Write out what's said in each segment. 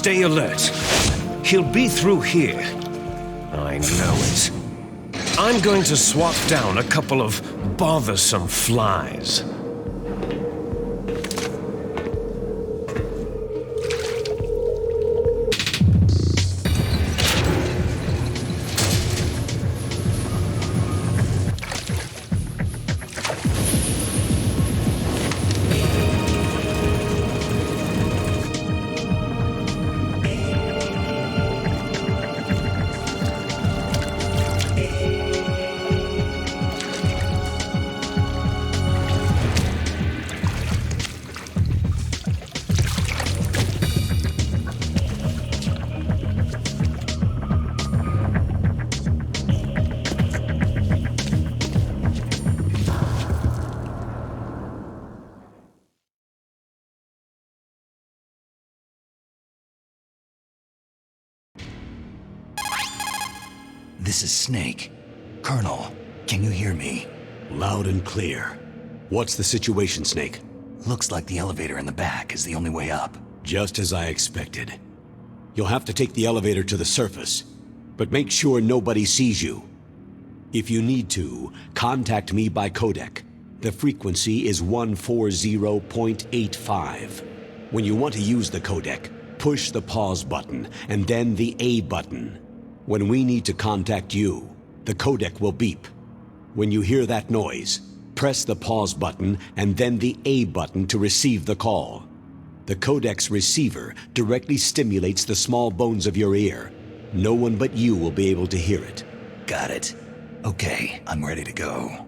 Stay alert. He'll be through here. I know it. I'm going to swat down a couple of bothersome flies. This is Snake. Colonel, can you hear me? Loud and clear. What's the situation, Snake? Looks like the elevator in the back is the only way up. Just as I expected. You'll have to take the elevator to the surface, but make sure nobody sees you. If you need to, contact me by codec. The frequency is 140.85. When you want to use the codec, push the pause button and then the A button. When we need to contact you, the codec will beep. When you hear that noise, press the pause button and then the A button to receive the call. The codec's receiver directly stimulates the small bones of your ear. No one but you will be able to hear it. Got it. Okay, I'm ready to go.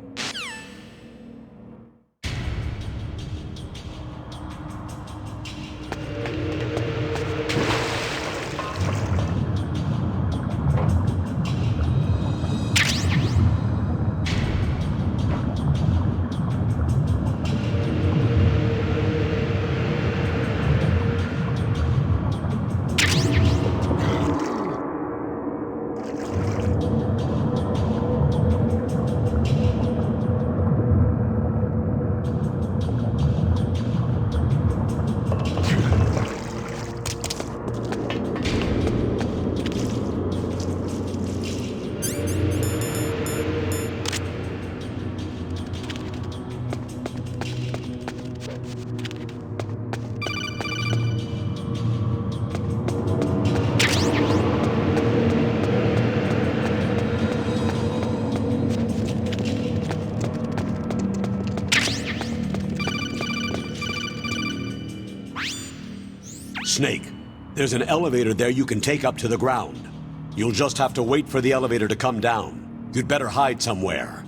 Snake, there's an elevator there you can take up to the ground. You'll just have to wait for the elevator to come down. You'd better hide somewhere.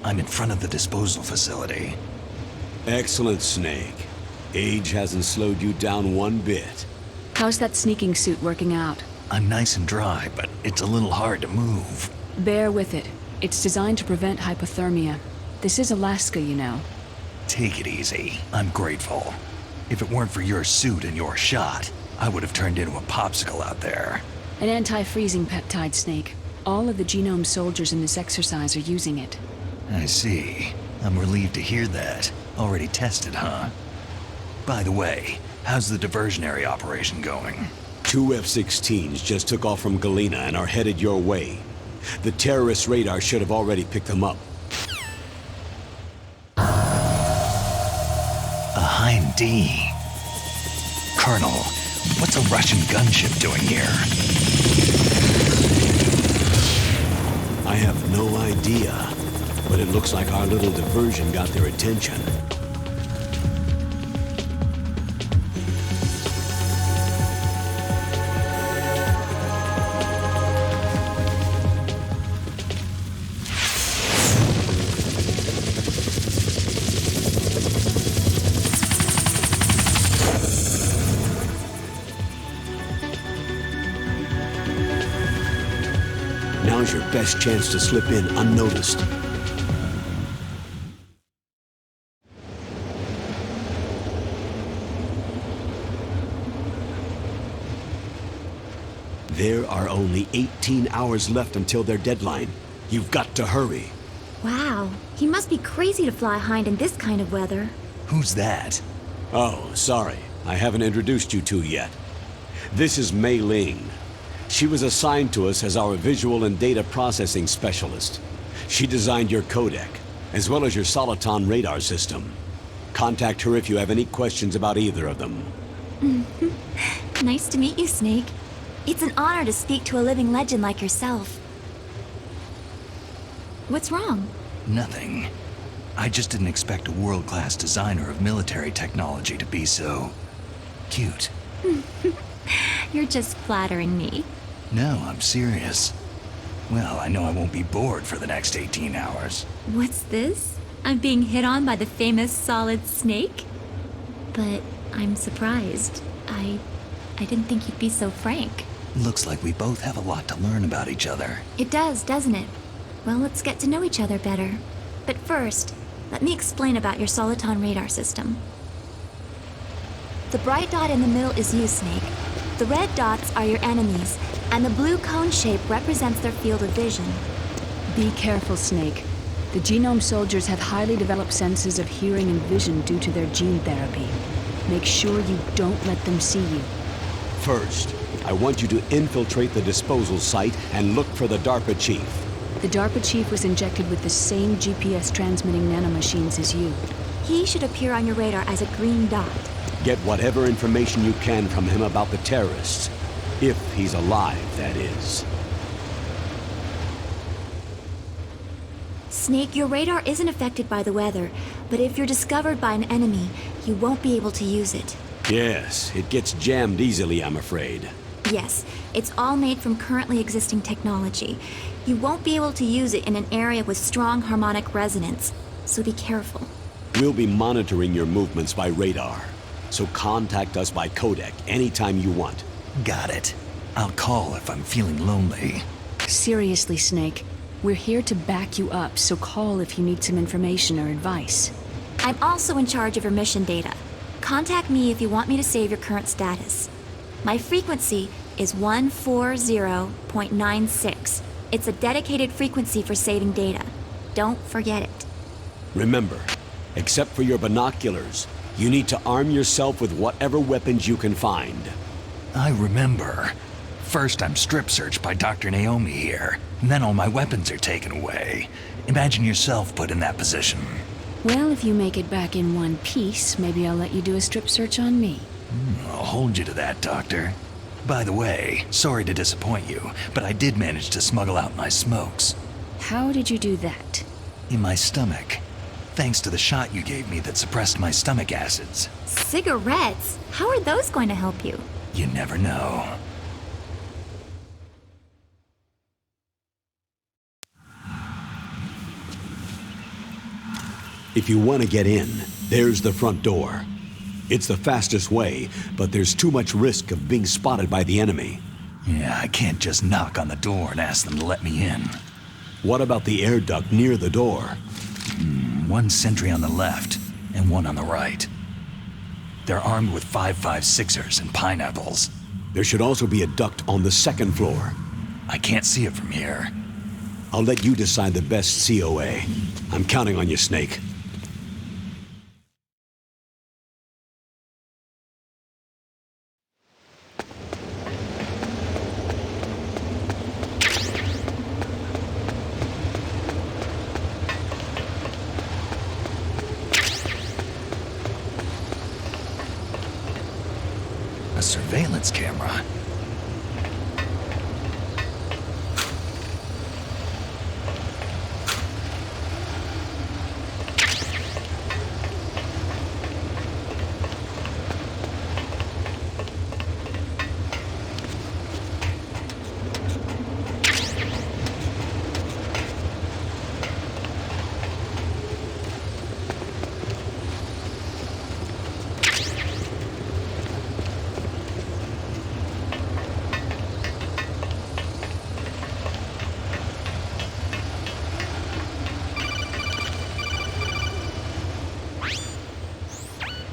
I'm in front of the disposal facility. Excellent, Snake. Age hasn't slowed you down one bit. How's that sneaking suit working out? I'm nice and dry, but it's a little hard to move. Bear with it. It's designed to prevent hypothermia. This is Alaska, you know. Take it easy. I'm grateful. If it weren't for your suit and your shot, I would have turned into a popsicle out there. An anti-freezing peptide, Snake. All of the genome soldiers in this exercise are using it. I see. I'm relieved to hear that. Already tested, huh? By the way, how's the diversionary operation going? 2 F-16s just took off from Galena and are headed your way. The terrorist radar should have already picked them up. A Hind D. Colonel, what's a Russian gunship doing here? I have no idea, but it looks like our little diversion got their attention. Now's your best chance to slip in unnoticed. There are only 18 hours left until their deadline. You've got to hurry. Wow, he must be crazy to fly Hind in this kind of weather. Who's that? Oh, sorry. I haven't introduced you two yet. This is Mei Ling. She was assigned to us as our visual and data processing specialist. She designed your codec, as well as your Soliton radar system. Contact her if you have any questions about either of them. Nice to meet you, Snake. It's an honor to speak to a living legend like yourself. What's wrong? Nothing. I just didn't expect a world-class designer of military technology to be so... cute. You're just flattering me. No, I'm serious. Well, I know I won't be bored for the next 18 hours. What's this? I'm being hit on by the famous Solid Snake? But I'm surprised. I didn't think you'd be so frank. Looks like we both have a lot to learn about each other. It does, doesn't it? Well, let's get to know each other better. But first, let me explain about your Soliton radar system. The bright dot in the middle is you, Snake. The red dots are your enemies, and the blue cone shape represents their field of vision. Be careful, Snake. The genome soldiers have highly developed senses of hearing and vision due to their gene therapy. Make sure you don't let them see you. First, I want you to infiltrate the disposal site and look for the DARPA chief. The DARPA chief was injected with the same GPS transmitting nanomachines as you. He should appear on your radar as a green dot. Get whatever information you can from him about the terrorists. If he's alive, that is. Snake, your radar isn't affected by the weather, but if you're discovered by an enemy, you won't be able to use it. Yes, it gets jammed easily, I'm afraid. Yes, it's all made from currently existing technology. You won't be able to use it in an area with strong harmonic resonance, so be careful. We'll be monitoring your movements by radar, so contact us by codec anytime you want. Got it. I'll call if I'm feeling lonely. Seriously, Snake. We're here to back you up, so call if you need some information or advice. I'm also in charge of your mission data. Contact me if you want me to save your current status. My frequency is 140.96. It's a dedicated frequency for saving data. Don't forget it. Remember, except for your binoculars, you need to arm yourself with whatever weapons you can find. I remember. First, I'm strip searched by Dr. Naomi here, and then all my weapons are taken away. Imagine yourself put in that position. Well, if you make it back in one piece, maybe I'll let you do a strip search on me. I'll hold you to that, Doctor. By the way, sorry to disappoint you, but I did manage to smuggle out my smokes. How did you do that? In my stomach. Thanks to the shot you gave me that suppressed my stomach acids. Cigarettes? How are those going to help you? You never know. If you want to get in, there's the front door. It's the fastest way, but there's too much risk of being spotted by the enemy. Yeah, I can't just knock on the door and ask them to let me in. What about the air duct near the door? One sentry on the left, and one on the right. They're armed with 5.56ers and pineapples. There should also be a duct on the second floor. I can't see it from here. I'll let you decide the best COA. I'm counting on you, Snake. A surveillance camera.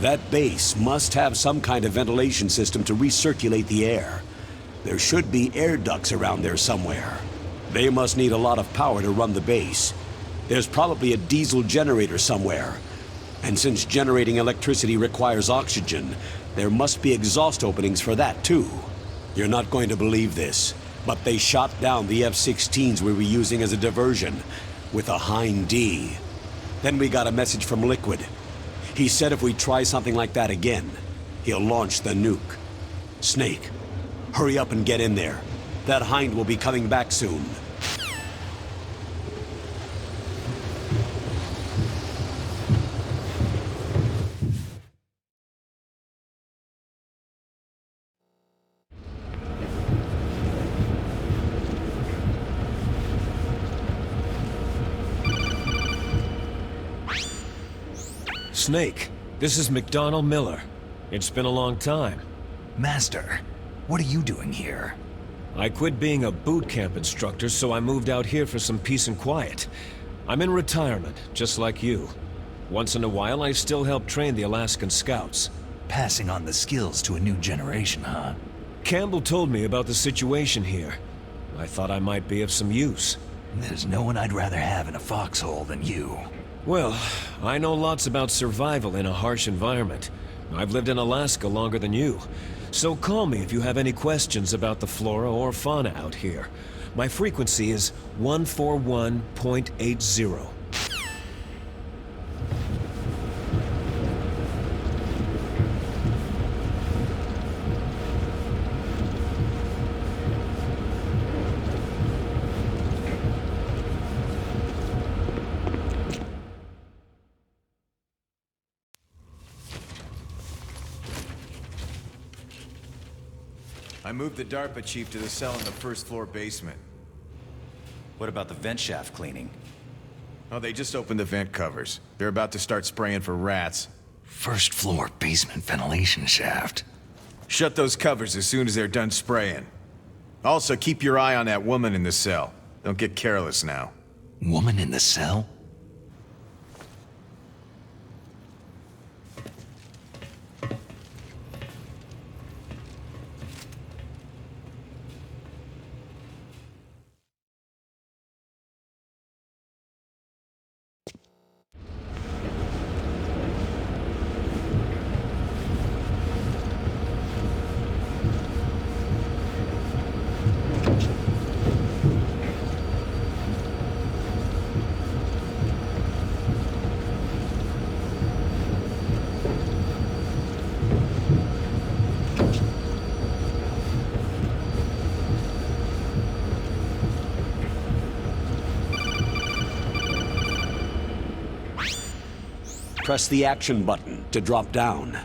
That base must have some kind of ventilation system to recirculate the air. There should be air ducts around there somewhere. They must need a lot of power to run the base. There's probably a diesel generator somewhere. And since generating electricity requires oxygen, there must be exhaust openings for that too. You're not going to believe this, but they shot down the F-16s we were using as a diversion with a Hind D. Then we got a message from Liquid. He said if we try something like that again, he'll launch the nuke. Snake, hurry up and get in there. That Hind will be coming back soon. Snake, this is McDonnell Miller. It's been a long time. Master, what are you doing here? I quit being a boot camp instructor, so I moved out here for some peace and quiet. I'm in retirement, just like you. Once in a while, I still help train the Alaskan Scouts. Passing on the skills to a new generation, huh? Campbell told me about the situation here. I thought I might be of some use. There's no one I'd rather have in a foxhole than you. Well, I know lots about survival in a harsh environment. I've lived in Alaska longer than you. So call me if you have any questions about the flora or fauna out here. My frequency is 141.80. I moved the DARPA chief to the cell in the first floor basement. What about the vent shaft cleaning? Oh, they just opened the vent covers. They're about to start spraying for rats. First floor basement ventilation shaft. Shut those covers as soon as they're done spraying. Also, keep your eye on that woman in the cell. Don't get careless now. Woman in the cell? Press the action button to drop down.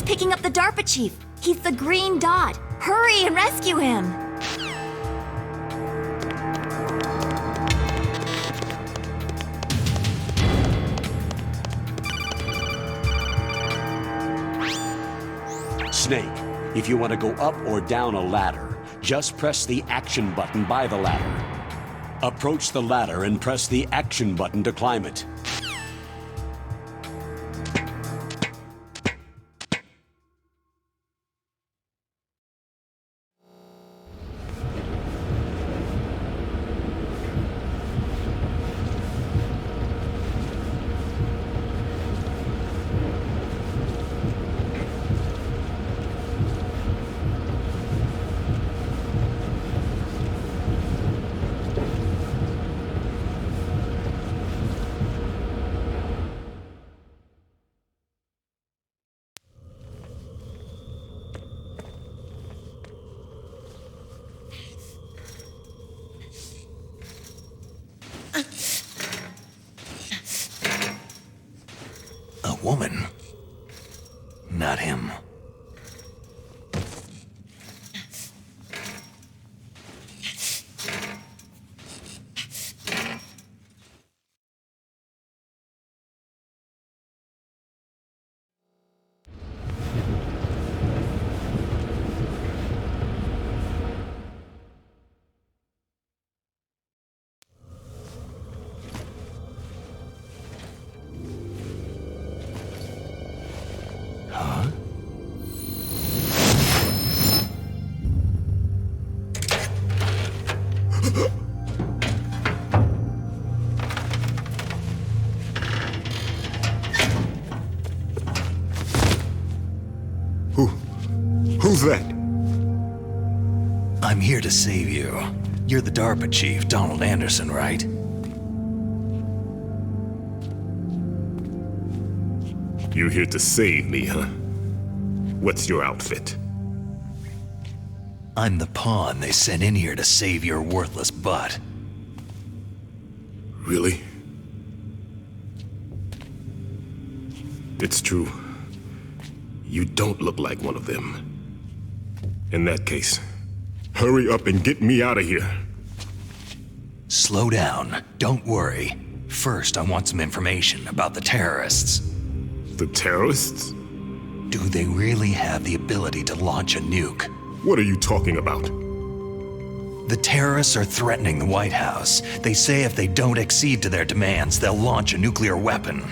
picking up the DARPA chief. He's the green dot. Hurry and rescue him. Snake, if you want to go up or down a ladder, just press the action button by the ladder. Approach the ladder and press the action button to climb it. A woman. Not him. Who's that? I'm here to save you. You're the DARPA chief, Donald Anderson, right? You're here to save me, huh? What's your outfit? I'm the pawn they sent in here to save your worthless butt. Really? It's true. You don't look like one of them. In that case, hurry up and get me out of here. Slow down. Don't worry. First, I want some information about the terrorists. The terrorists? Do they really have the ability to launch a nuke? What are you talking about? The terrorists are threatening the White House. They say if they don't accede to their demands, they'll launch a nuclear weapon.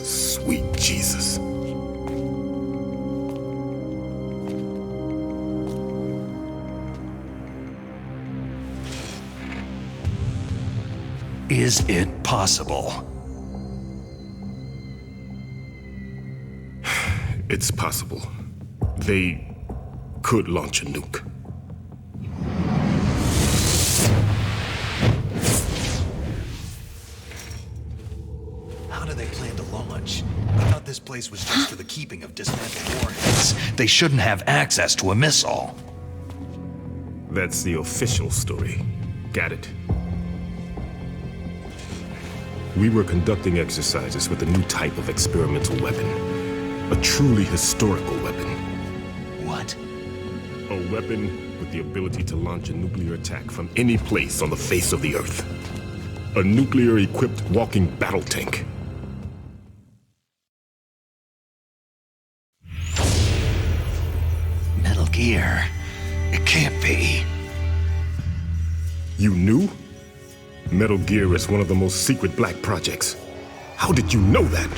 Sweet Jesus. Is it possible? It's possible. They could launch a nuke. How do they plan to launch? I thought this place was just for the keeping of dismantled warheads. They shouldn't have access to a missile. That's the official story. Got it. We were conducting exercises with a new type of experimental weapon. A truly historical weapon. What? A weapon with the ability to launch a nuclear attack from any place on the face of the Earth. A nuclear-equipped walking battle tank. Metal Gear. It can't be. You knew? Metal Gear is one of the most secret black projects. How did you know that?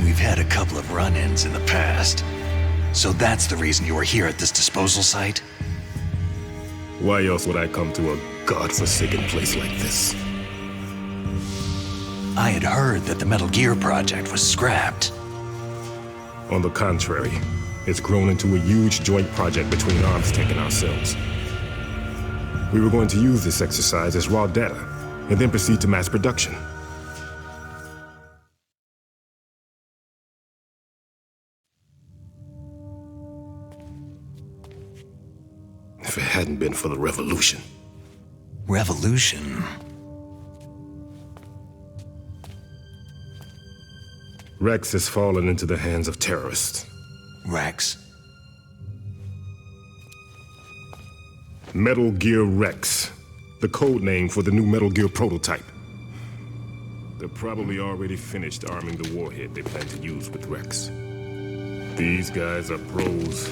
We've had a couple of run-ins in the past. So that's the reason you were here at this disposal site? Why else would I come to a godforsaken place like this? I had heard that the Metal Gear project was scrapped. On the contrary, it's grown into a huge joint project between Arms Tech and ourselves. We were going to use this exercise as raw data, and then proceed to mass production. If it hadn't been for the revolution. Revolution? Rex has fallen into the hands of terrorists. Rex? Metal Gear Rex, the code name for the new Metal Gear prototype. They're probably already finished arming the warhead they plan to use with Rex. These guys are pros.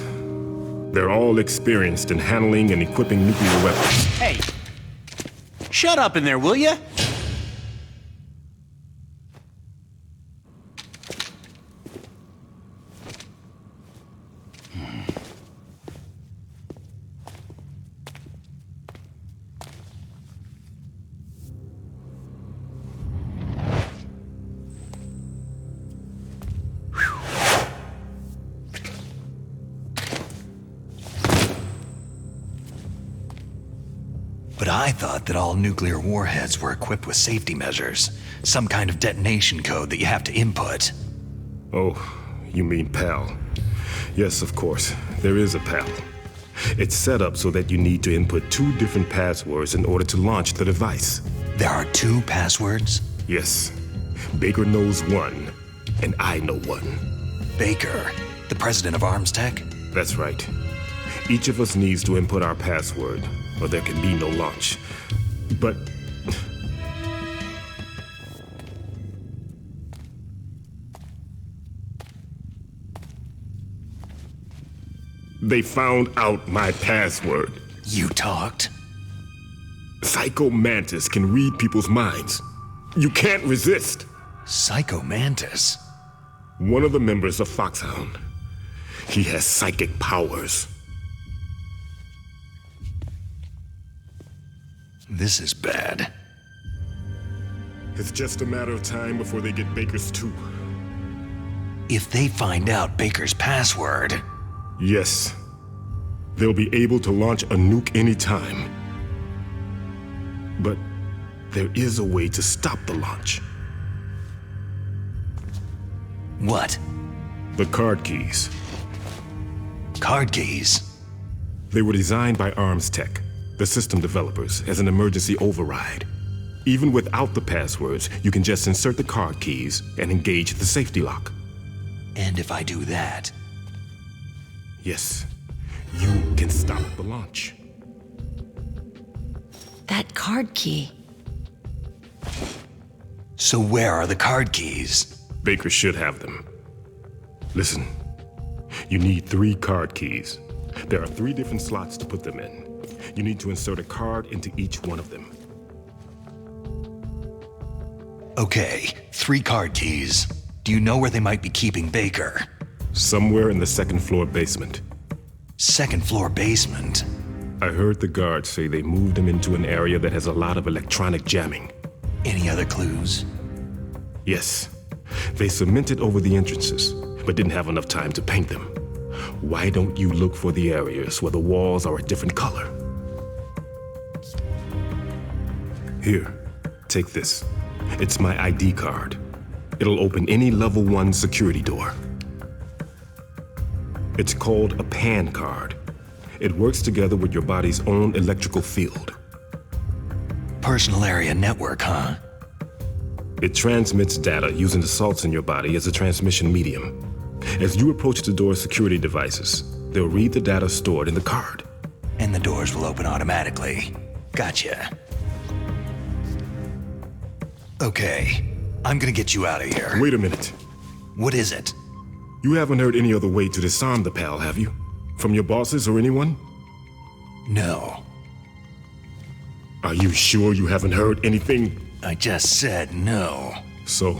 They're all experienced in handling and equipping nuclear weapons. Hey! Shut up in there, will ya? But I thought that all nuclear warheads were equipped with safety measures. Some kind of detonation code that you have to input. Oh, you mean PAL. Yes, of course. There is a PAL. It's set up so that you need to input 2 different passwords in order to launch the device. There are 2 passwords? Yes. Baker knows one, and I know one. Baker, the president of Arms Tech? That's right. Each of us needs to input our password, or there can be no launch. But... they found out my password. You talked? Psycho Mantis can read people's minds. You can't resist. Psycho Mantis? One of the members of Foxhound. He has psychic powers. This is bad. It's just a matter of time before they get Baker's too. If they find out Baker's password... Yes. They'll be able to launch a nuke anytime. But there is a way to stop the launch. What? The card keys. Card keys? They were designed by Arms Tech, the system developers, as an emergency override. Even without the passwords, you can just insert the card keys and engage the safety lock. And if I do that... Yes, you can stop the launch. That card key. So where are the card keys? Baker should have them. Listen, you need 3 card keys. There are 3 different slots to put them in. You need to insert a card into each one of them. Okay, 3 card keys. Do you know where they might be keeping Baker? Somewhere in the 2nd floor basement. 2nd floor basement? I heard the guards say they moved him into an area that has a lot of electronic jamming. Any other clues? Yes. They cemented over the entrances, but didn't have enough time to paint them. Why don't you look for the areas where the walls are a different color? Here, take this. It's my ID card. It'll open any level 1 security door. It's called a PAN card. It works together with your body's own electrical field. Personal area network, huh? It transmits data using the salts in your body as a transmission medium. As you approach the door's security devices, they'll read the data stored in the card. And the doors will open automatically. Gotcha. Okay, I'm gonna get you out of here. Wait a minute. What is it? You haven't heard any other way to disarm the PAL, have you? From your bosses or anyone? No. Are you sure you haven't heard anything? I just said no. So,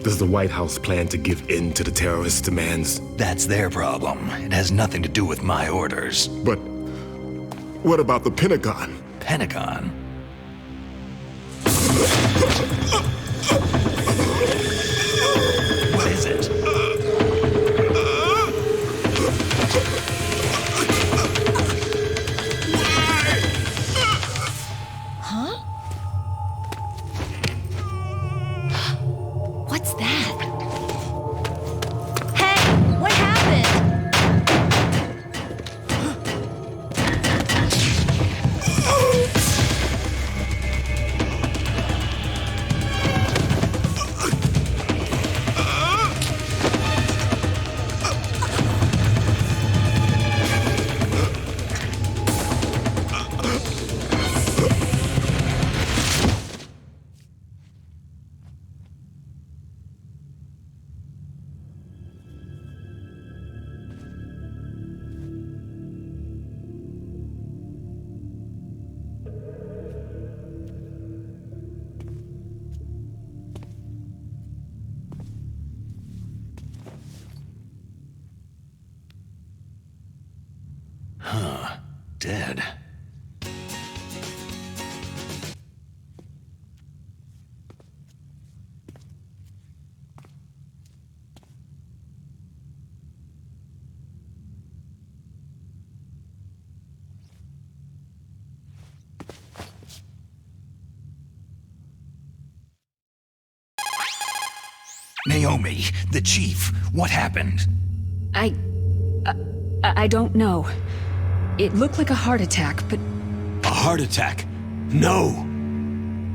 does the White House plan to give in to the terrorists' demands? That's their problem. It has nothing to do with my orders. But what about the Pentagon? Pentagon? What is it? What's that? Hey, what happened? dead. Naomi, the chief, what happened? I don't know. It looked like a heart attack, but... A heart attack? No!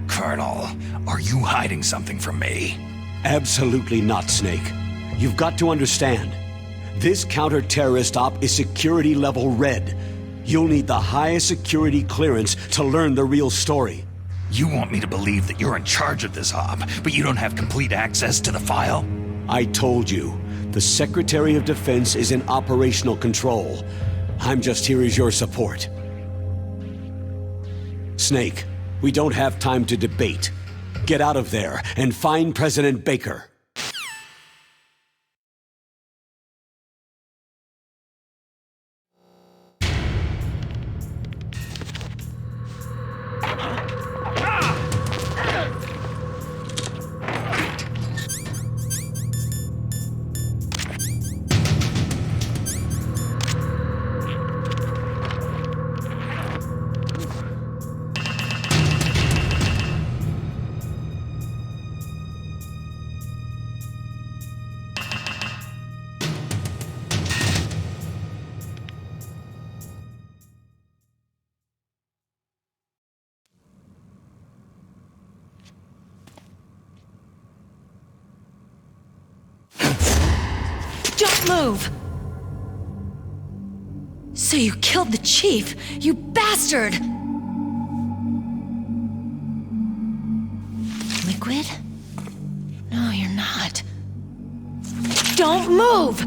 Colonel, are you hiding something from me? Absolutely not, Snake. You've got to understand. This counter-terrorist op is security level red. You'll need the highest security clearance to learn the real story. You want me to believe that you're in charge of this op, but you don't have complete access to the file? I told you. The Secretary of Defense is in operational control. I'm just here as your support. Snake, we don't have time to debate. Get out of there and find President Baker. Don't move! So you killed the chief, you bastard! Liquid? No, you're not. Don't move!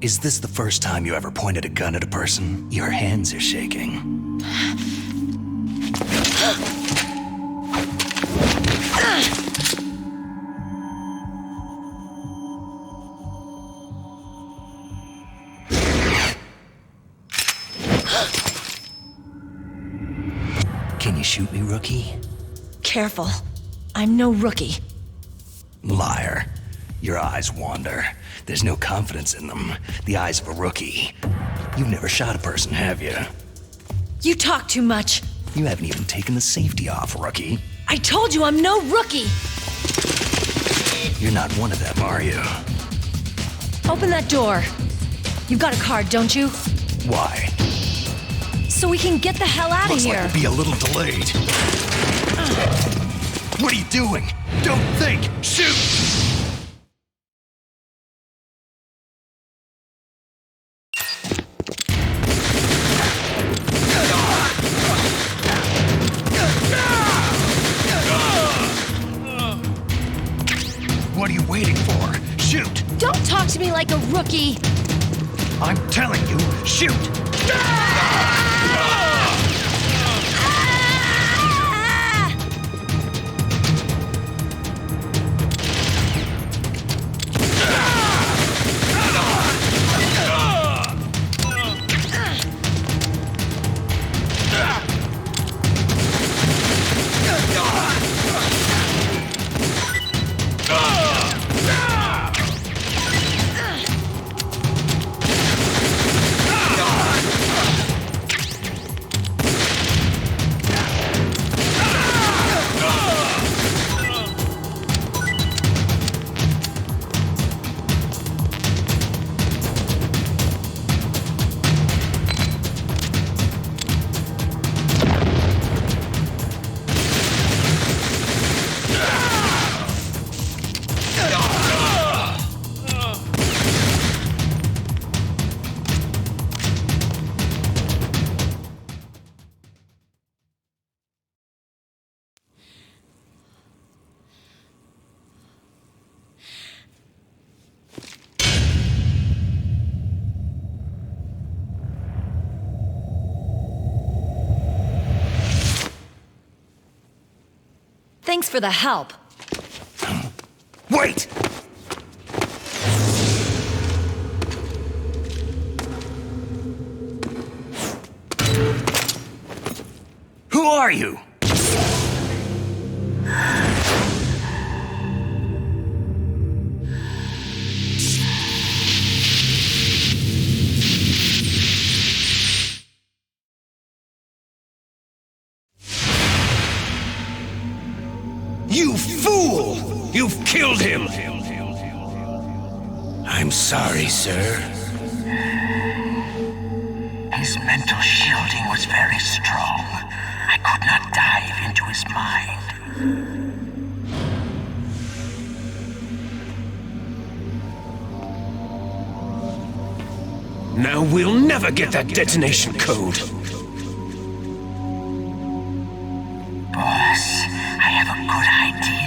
Is this the first time you ever pointed a gun at a person? Your hands are shaking. Can you shoot me, rookie? Careful. I'm no rookie. Liar. Your eyes wander. There's no confidence in them. The eyes of a rookie. You've never shot a person, have you? You talk too much. You haven't even taken the safety off, rookie. I told you I'm no rookie! You're not one of them, are you? Open that door. You got a card, don't you? Why? So we can get the hell out of Looks here. like we'll be a little delayed. What are you doing? Don't think! Shoot! What are you waiting for? Shoot! Don't talk to me like a rookie! I'm telling you, shoot! Thanks for the help. Wait! are you? You fool! You've killed him! I'm sorry, sir. His mental shielding was very strong. I could not dive into his mind. Now we'll never get that detonation code. Boss, I have a good idea.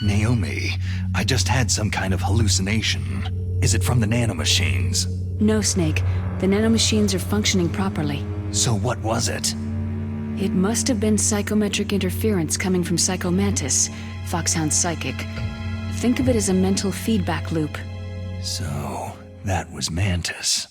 Naomi, I just had some kind of hallucination. Is it from the nanomachines? No, Snake. The nanomachines are functioning properly. So what was it? It must have been psychometric interference coming from Psycho Mantis, Foxhound's psychic. Think of it as a mental feedback loop. So, that was Mantis.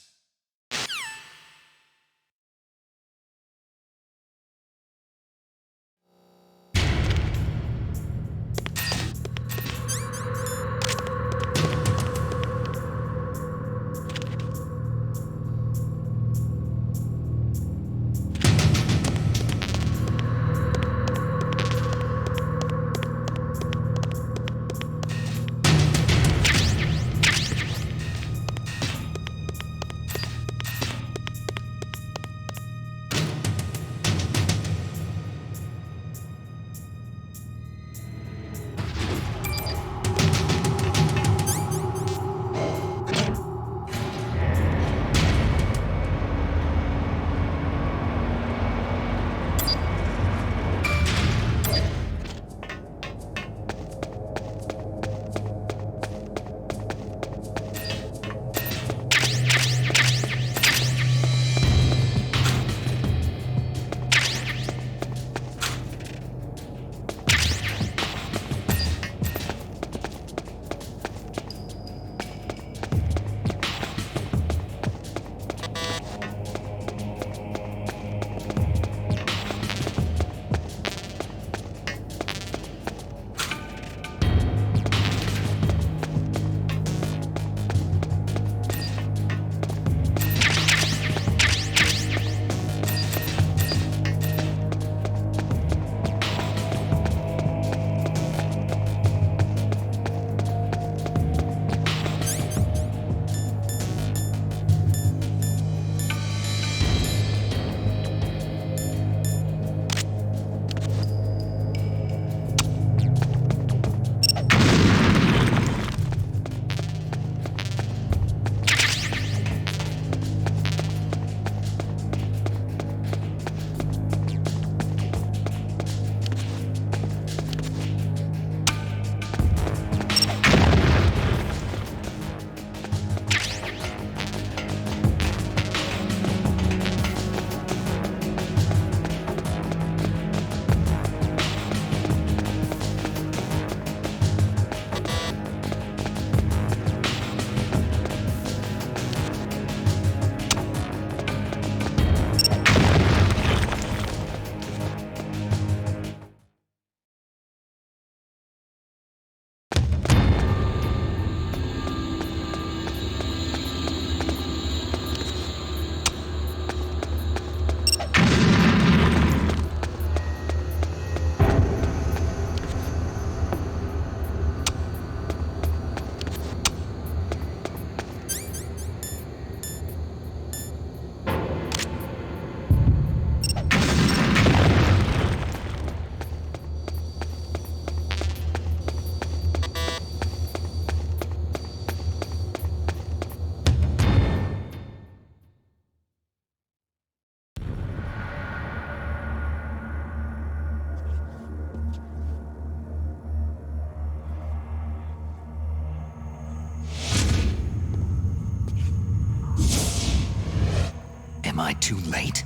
I too late?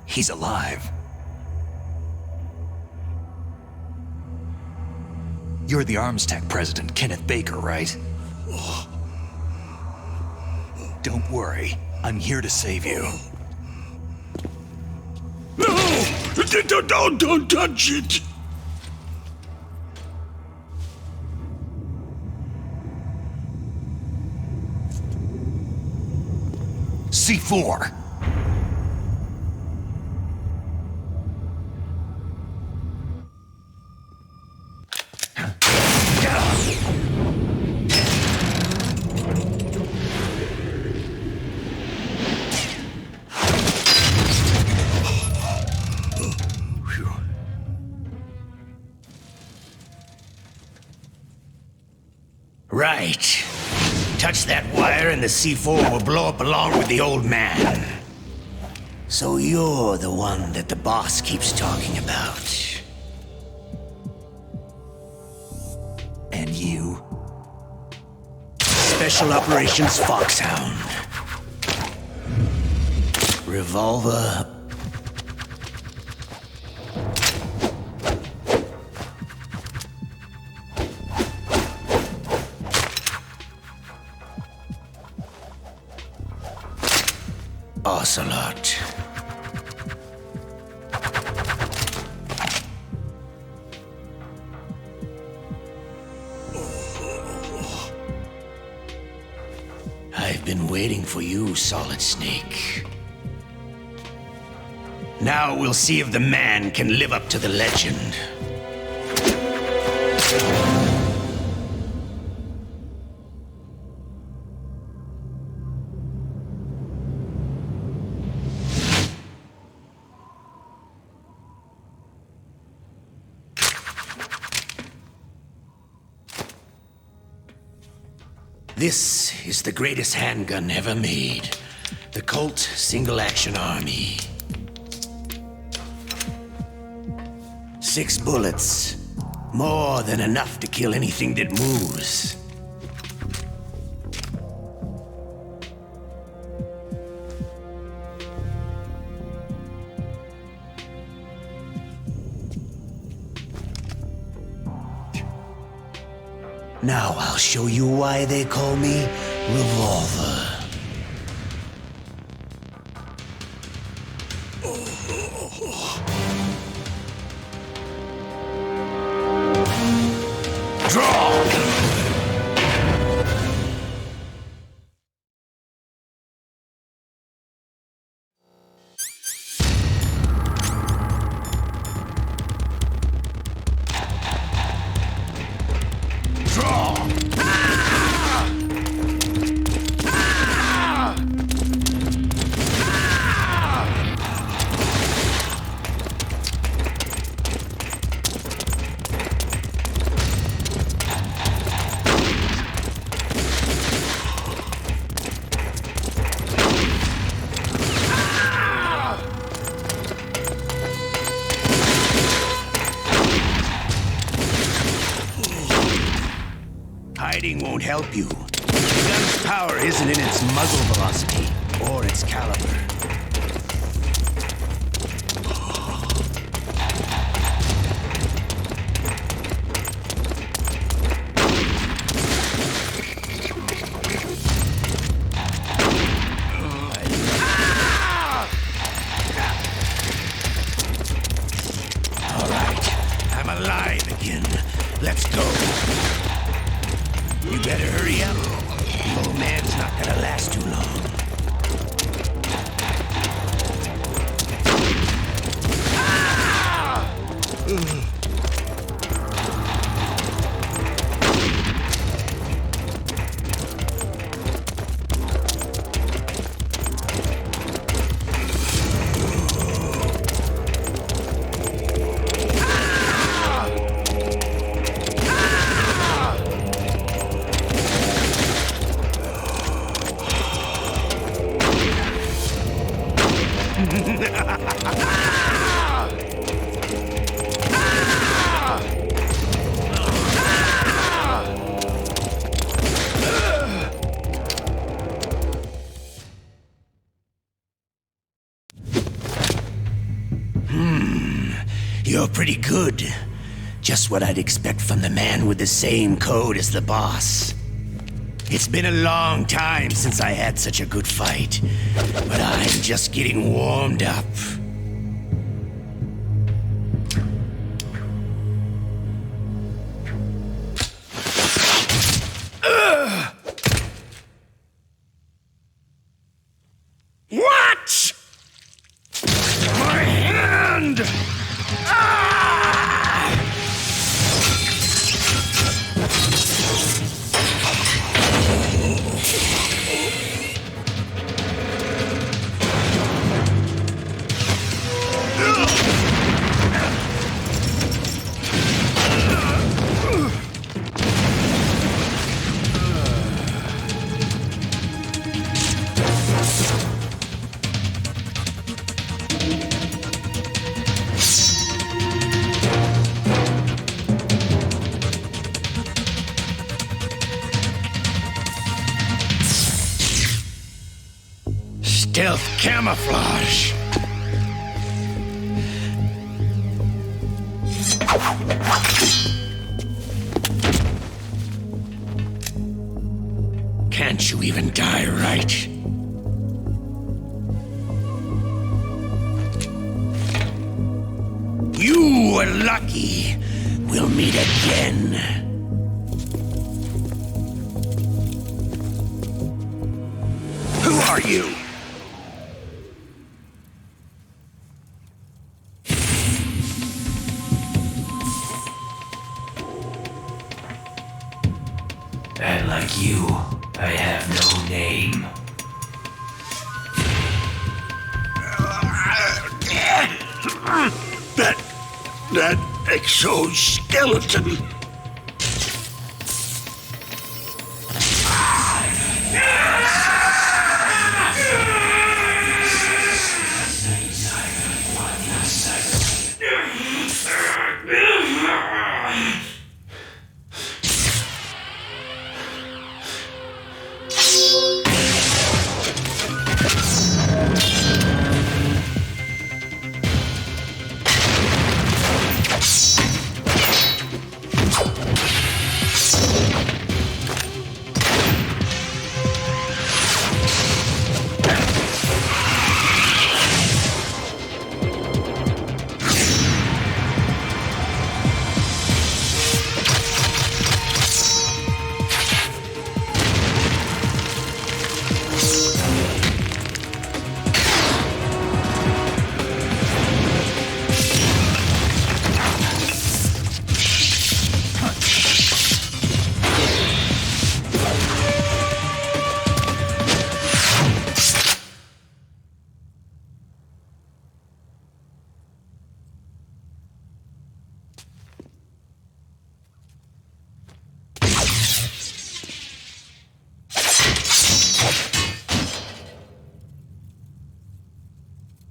He's alive. You're the Arms Tech president, Kenneth Baker, right? Don't worry. I'm here to save you. No! Don't touch it! C4! Right. Touch that wire and the C4 will blow up along with the old man. So you're the one that the boss keeps talking about. And you? Special Operations Foxhound. Revolver. Ocelot. I've been waiting for you, Solid Snake. Now we'll see if the man can live up to the legend. This is the greatest handgun ever made. The Colt Single Action Army. 6 bullets. More than enough to kill anything that moves. Now I'll show you why they call me Revolver. Draw! Hiding won't help you. The gun's power isn't in its muzzle velocity or its caliber. All right, I'm alive again. Let's go. You better hurry up. The old man's not gonna last too long. pretty good. Just what I'd expect from the man with the same code as the boss. It's been a long time since I had such a good fight, but I'm just getting warmed up. What? My hand! Stealth camouflage. Can't you even die right? You were lucky. We'll meet again. Who are you? And like you, I have no name. That exoskeleton.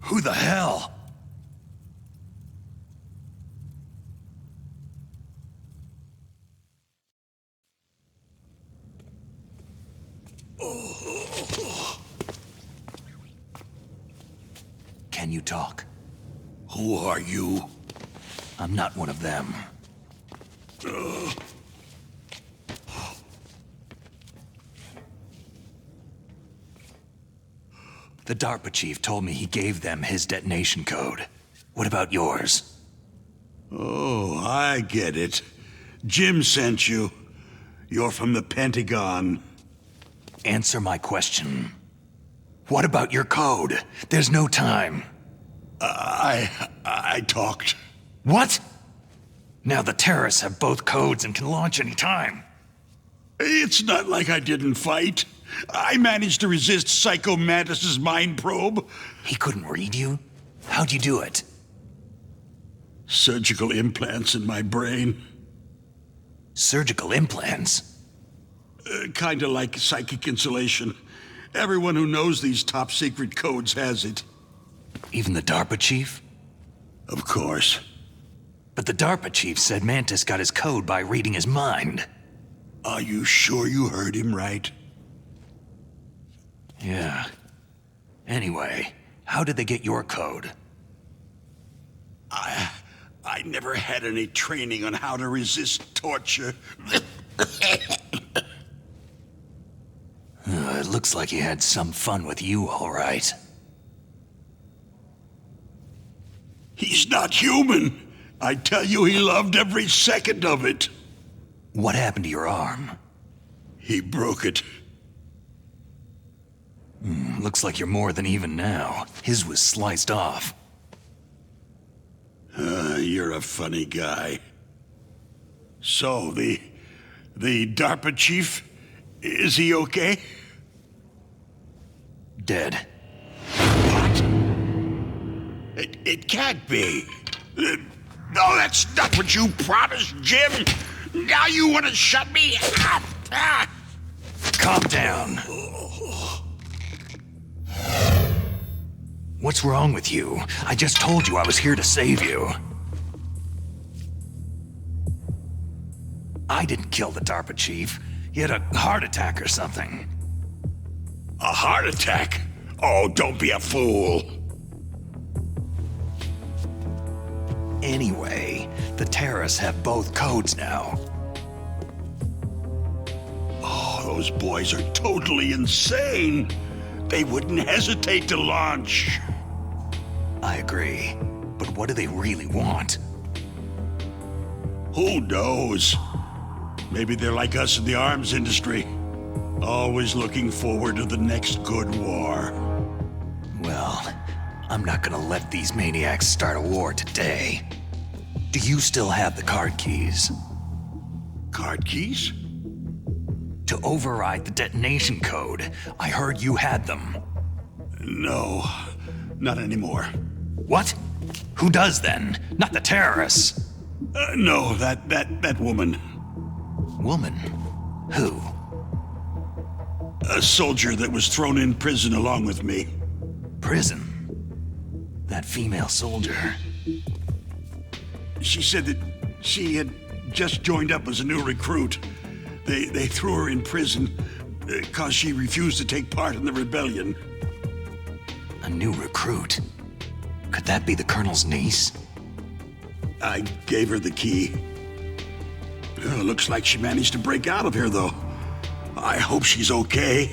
Who the hell? Can you talk? Who are you? I'm not one of them. The DARPA chief told me he gave them his detonation code. What about yours? Oh, I get it. Jim sent you. You're from the Pentagon. Answer my question. What about your code? There's no time. I talked. What? Now the terrorists have both codes and can launch any time. It's not like I didn't fight. I managed to resist Psycho Mantis's mind probe. He couldn't read you? How'd you do it? Surgical implants in my brain. Surgical implants? Kinda like psychic insulation. Everyone who knows these top secret codes has it. Even the DARPA chief? Of course. But the DARPA chief said Mantis got his code by reading his mind. Are you sure you heard him right? Yeah. Anyway, how did they get your code? I never had any training on how to resist torture. It looks like he had some fun with you, all right. He's not human. I tell you, he loved every second of it. What happened to your arm? He broke it. Looks like you're more than even now. His was sliced off. You're a funny guy. So, the DARPA chief, is he okay? Dead. What? It can't be. No, that's not what you promised, Jim. Now you want to shut me up. Calm down. What's wrong with you? I just told you I was here to save you. I didn't kill the DARPA chief. He had a heart attack or something. A heart attack? Oh, don't be a fool. Anyway, the terrorists have both codes now. Oh, those boys are totally insane. They wouldn't hesitate to launch. I agree. But what do they really want? Who knows? Maybe they're like us in the arms industry. Always looking forward to the next good war. Well, I'm not gonna let these maniacs start a war today. Do you still have the card keys? Card keys? To override the detonation code. I heard you had them. No, not anymore. What? Who does then? Not the terrorists. No, that woman. Woman? Who? A soldier that was thrown in prison along with me. Prison? That female soldier? She said that she had just joined up as a new recruit. They threw her in prison because she refused to take part in the rebellion. A new recruit? Could that be the Colonel's niece? I gave her the key. Looks like she managed to break out of here, though. I hope she's okay.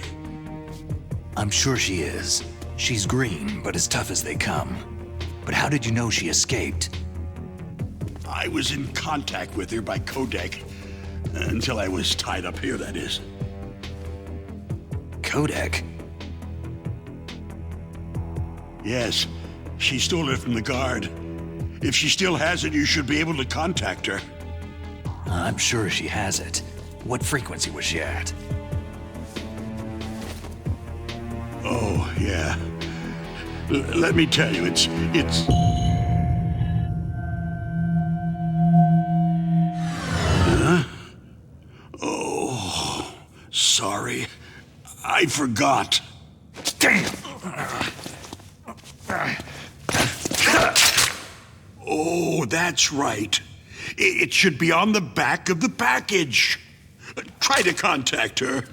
I'm sure she is. She's green, but as tough as they come. But how did you know she escaped? I was in contact with her by codec. Until I was tied up here, that is. Codec? Yes. She stole it from the guard. If she still has it, you should be able to contact her. I'm sure she has it. What frequency was she at? Oh, yeah. Let me tell you, it's... Huh? Oh, sorry. I forgot. Damn! Oh, that's right. It should be on the back of the package. Try to contact her.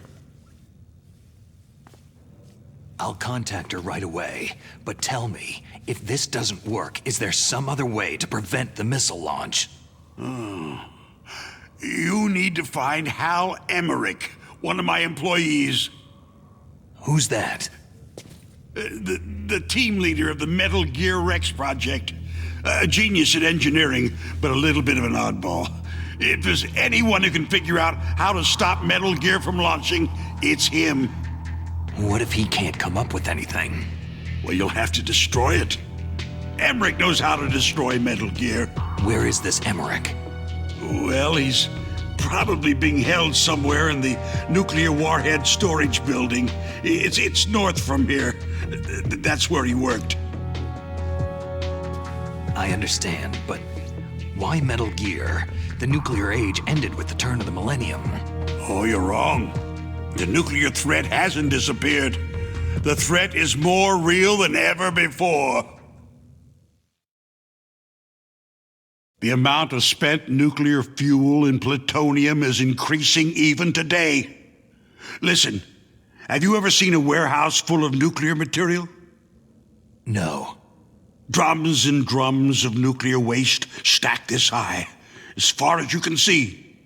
I'll contact her right away, but tell me, if this doesn't work, is there some other way to prevent the missile launch? You need to find Hal Emmerich, one of my employees. Who's that? The team leader of the Metal Gear Rex project. A genius at engineering, but a little bit of an oddball. If there's anyone who can figure out how to stop Metal Gear from launching, it's him. What if he can't come up with anything? Well, you'll have to destroy it. Emmerich knows how to destroy Metal Gear. Where is this Emmerich? Well, he's probably being held somewhere in the nuclear warhead storage building. It's north from here. That's where he worked. I understand, but why Metal Gear? The nuclear age ended with the turn of the millennium. Oh, you're wrong. The nuclear threat hasn't disappeared. The threat is more real than ever before. The amount of spent nuclear fuel and plutonium is increasing even today. Listen, have you ever seen a warehouse full of nuclear material? No. Drums and drums of nuclear waste stacked this high, as far as you can see,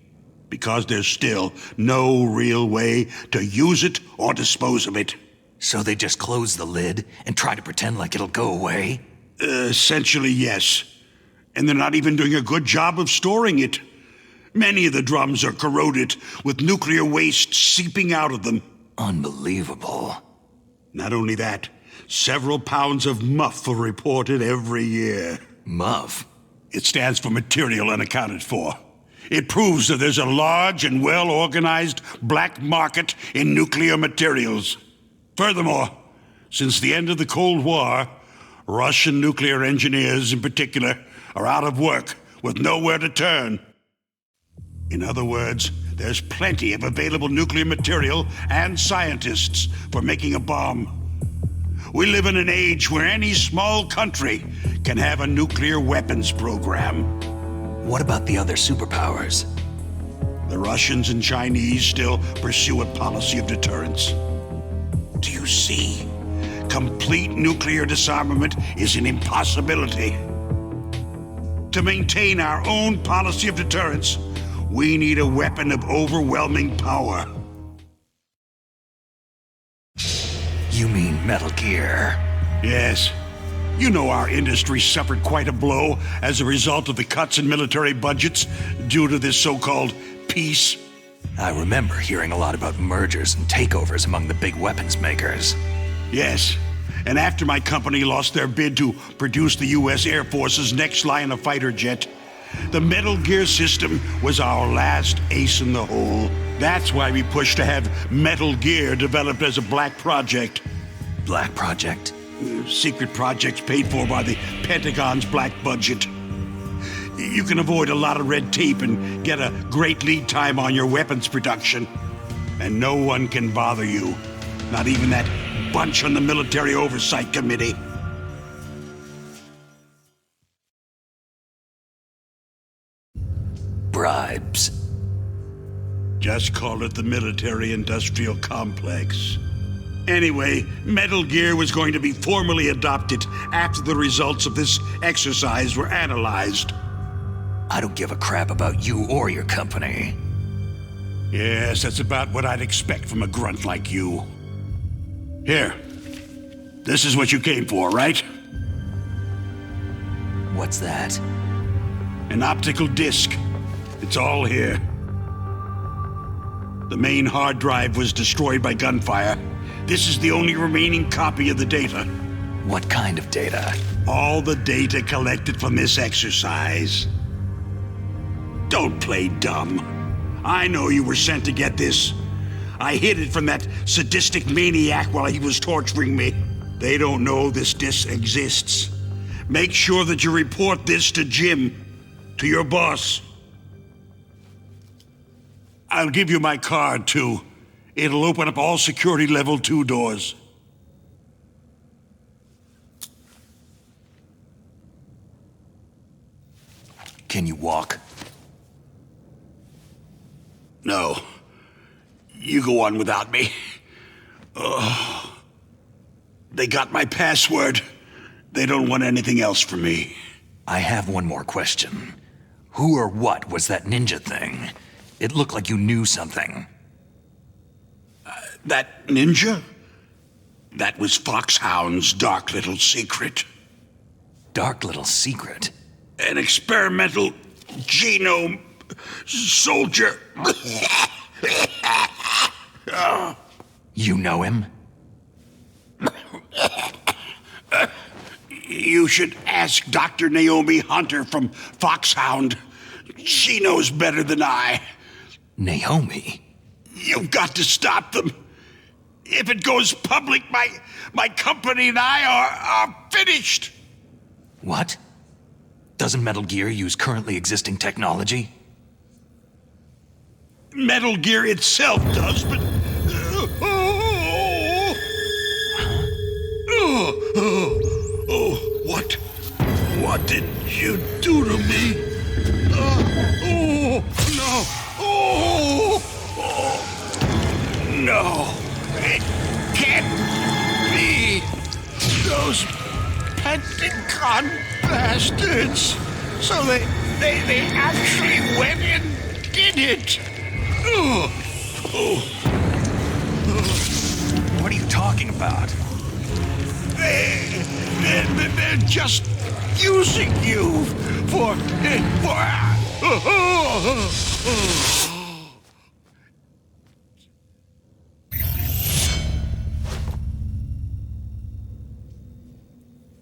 because there's still no real way to use it or dispose of it. So they just close the lid and try to pretend like it'll go away? Essentially, yes. And they're not even doing a good job of storing it. Many of the drums are corroded, with nuclear waste seeping out of them. Unbelievable. Not only that, several pounds of muff are reported every year. Muff? It stands for material unaccounted for. It proves that there's a large and well-organized black market in nuclear materials. Furthermore, since the end of the Cold War, Russian nuclear engineers in particular are out of work with nowhere to turn. In other words, there's plenty of available nuclear material and scientists for making a bomb. We live in an age where any small country can have a nuclear weapons program. What about the other superpowers? The Russians and Chinese still pursue a policy of deterrence. Do you see? Complete nuclear disarmament is an impossibility. To maintain our own policy of deterrence, we need a weapon of overwhelming power. You mean Metal Gear? Yes. You know our industry suffered quite a blow as a result of the cuts in military budgets due to this so-called peace. I remember hearing a lot about mergers and takeovers among the big weapons makers. Yes. And after my company lost their bid to produce the U.S. Air Force's next line of fighter jet, the Metal Gear system was our last ace in the hole. That's why we pushed to have Metal Gear developed as a black project. Black project? Secret projects paid for by the Pentagon's black budget. You can avoid a lot of red tape and get a great lead time on your weapons production. And no one can bother you. Not even that bunch on the Military Oversight Committee. Bribes. Just call it the military-industrial complex. Anyway, Metal Gear was going to be formally adopted after the results of this exercise were analyzed. I don't give a crap about you or your company. Yes, that's about what I'd expect from a grunt like you. Here. This is what you came for, right? What's that? An optical disc. It's all here. The main hard drive was destroyed by gunfire. This is the only remaining copy of the data. What kind of data? All the data collected from this exercise. Don't play dumb. I know you were sent to get this. I hid it from that sadistic maniac while he was torturing me. They don't know this disc exists. Make sure that you report this to Jim, to your boss. I'll give you my card, too. It'll open up all security level 2 doors. Can you walk? No. You go on without me. Oh. They got my password. They don't want anything else from me. I have one more question. Who or what was that ninja thing? It looked like you knew something. That ninja? That was Foxhound's dark little secret. Dark little secret? An experimental genome soldier. You know him? You should ask Dr. Naomi Hunter from Foxhound. She knows better than I. Naomi? You've got to stop them. If it goes public, my company and I are finished. What? Doesn't Metal Gear use currently existing technology? Metal Gear itself does, but... What did you do to me? No. It can't be. Those Pentagon Darn bastards! So they actually went and did it! What are you talking about? They're just using you for...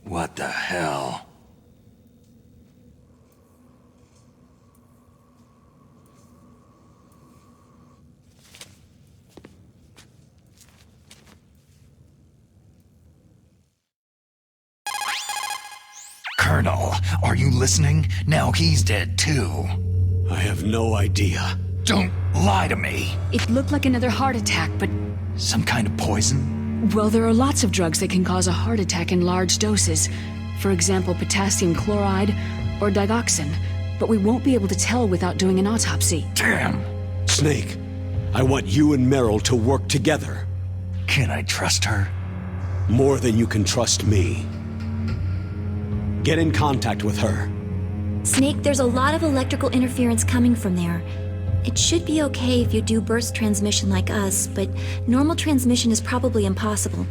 What the hell? Colonel, are you listening? Now he's dead too. I have no idea. Don't lie to me. It looked like another heart attack, but... Some kind of poison? Well, there are lots of drugs that can cause a heart attack in large doses. For example, potassium chloride or digoxin. But we won't be able to tell without doing an autopsy. Damn! Snake, I want you and Meryl to work together. Can I trust her? More than you can trust me. Get in contact with her. Snake, there's a lot of electrical interference coming from there. It should be okay if you do burst transmission like us, but normal transmission is probably impossible.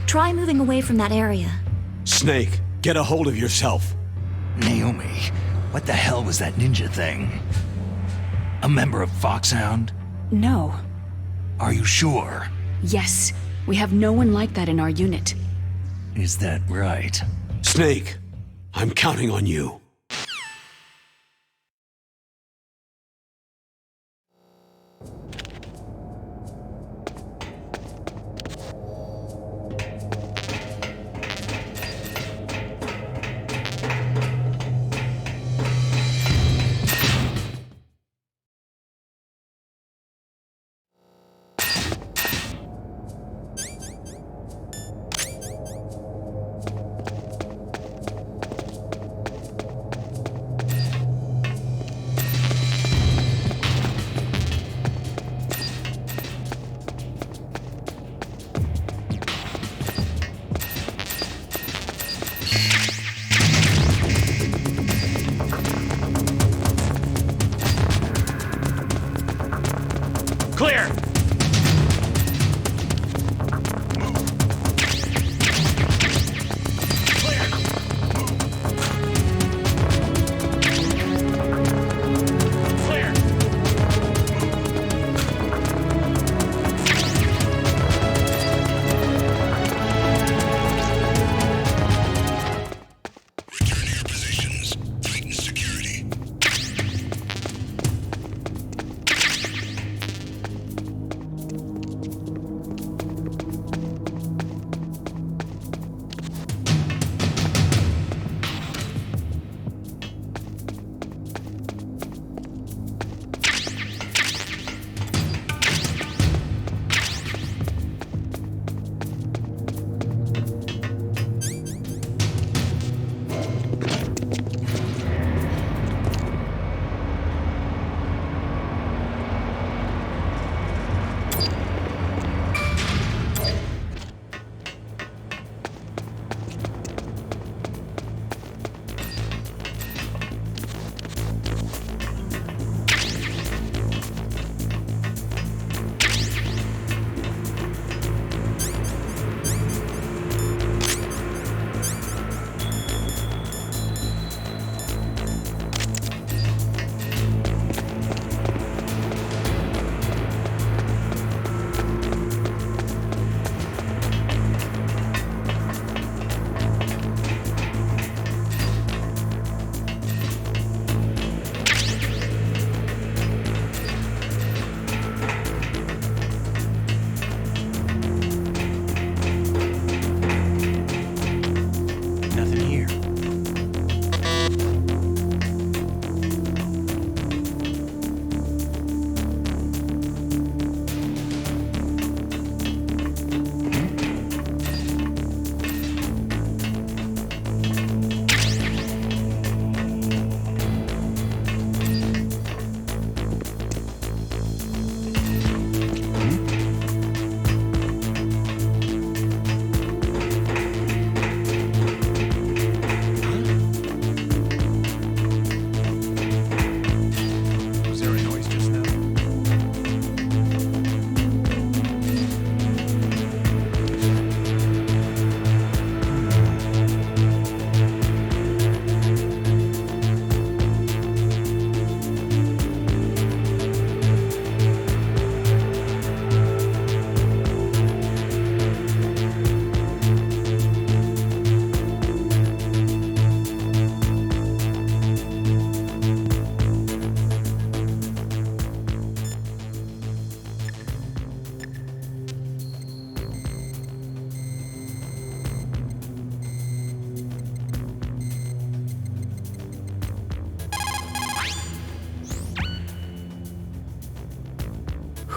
Try moving away from that area. Snake, get a hold of yourself. Naomi, what the hell was that ninja thing? A member of Foxhound? No. Are you sure? Yes. We have no one like that in our unit. Is that right? Snake, I'm counting on you. Clear!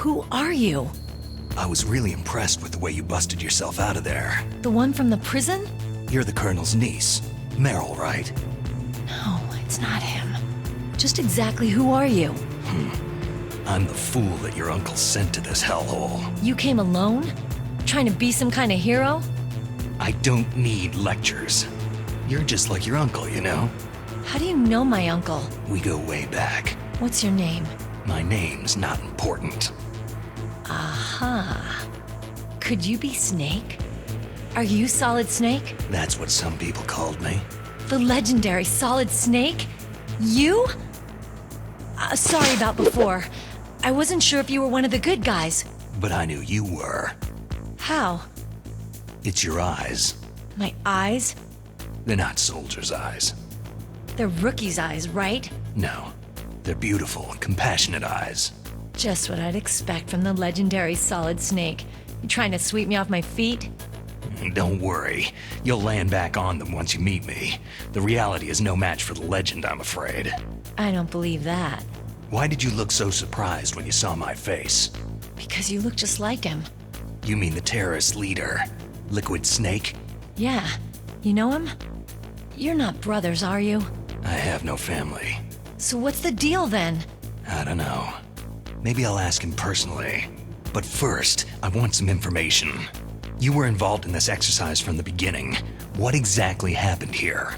Who are you? I was really impressed with the way you busted yourself out of there. The one from the prison? You're the Colonel's niece. Meryl, right? No, it's not him. Just exactly who are you? I'm the fool that your uncle sent to this hellhole. You came alone? Trying to be some kind of hero? I don't need lectures. You're just like your uncle, you know? How do you know my uncle? We go way back. What's your name? My name's not important. Aha. Could you be Snake? Are you Solid Snake? That's what some people called me. The legendary Solid Snake? You? Sorry about before. I wasn't sure if you were one of the good guys. But I knew you were. How? It's your eyes. My eyes? They're not soldiers' eyes. They're rookies' eyes, right? No. They're beautiful, compassionate eyes. Just what I'd expect from the legendary Solid Snake. You trying to sweep me off my feet? Don't worry. You'll land back on them once you meet me. The reality is no match for the legend, I'm afraid. I don't believe that. Why did you look so surprised when you saw my face? Because you look just like him. You mean the terrorist leader, Liquid Snake? Yeah. You know him? You're not brothers, are you? I have no family. So what's the deal then? I don't know. Maybe I'll ask him personally. But first, I want some information. You were involved in this exercise from the beginning. What exactly happened here?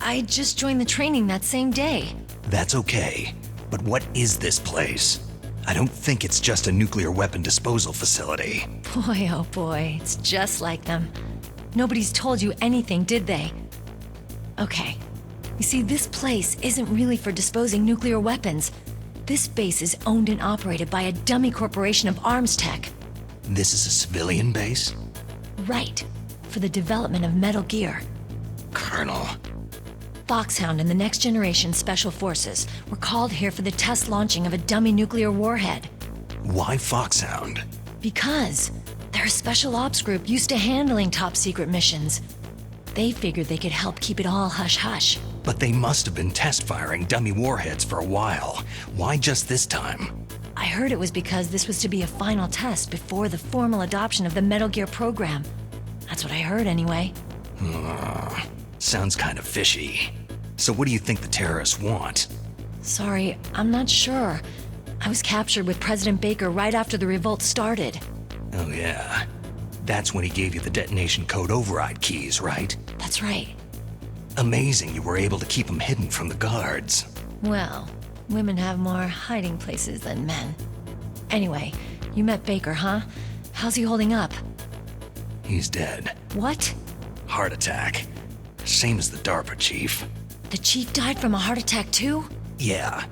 I just joined the training that same day. That's okay. But what is this place? I don't think it's just a nuclear weapon disposal facility. Boy, oh boy, it's just like them. Nobody's told you anything, did they? Okay. You see, this place isn't really for disposing nuclear weapons. This base is owned and operated by a dummy corporation of arms tech. This is a civilian base? Right. For the development of Metal Gear. Colonel. Foxhound and the Next Generation Special Forces were called here for the test launching of a dummy nuclear warhead. Why Foxhound? Because they're a special ops group used to handling top-secret missions. They figured they could help keep it all hush-hush. But they must have been test-firing dummy warheads for a while. Why just this time? I heard it was because this was to be a final test before the formal adoption of the Metal Gear program. That's what I heard anyway. Sounds kind of fishy. So what do you think the terrorists want? Sorry, I'm not sure. I was captured with President Baker right after the revolt started. Oh yeah. That's when he gave you the detonation code override keys, right? That's right. Amazing you were able to keep them hidden from the guards. Well, women have more hiding places than men. Anyway, you met Baker, huh? How's he holding up? He's dead. What? Heart attack. Same as the DARPA chief. The chief died from a heart attack too? Yeah.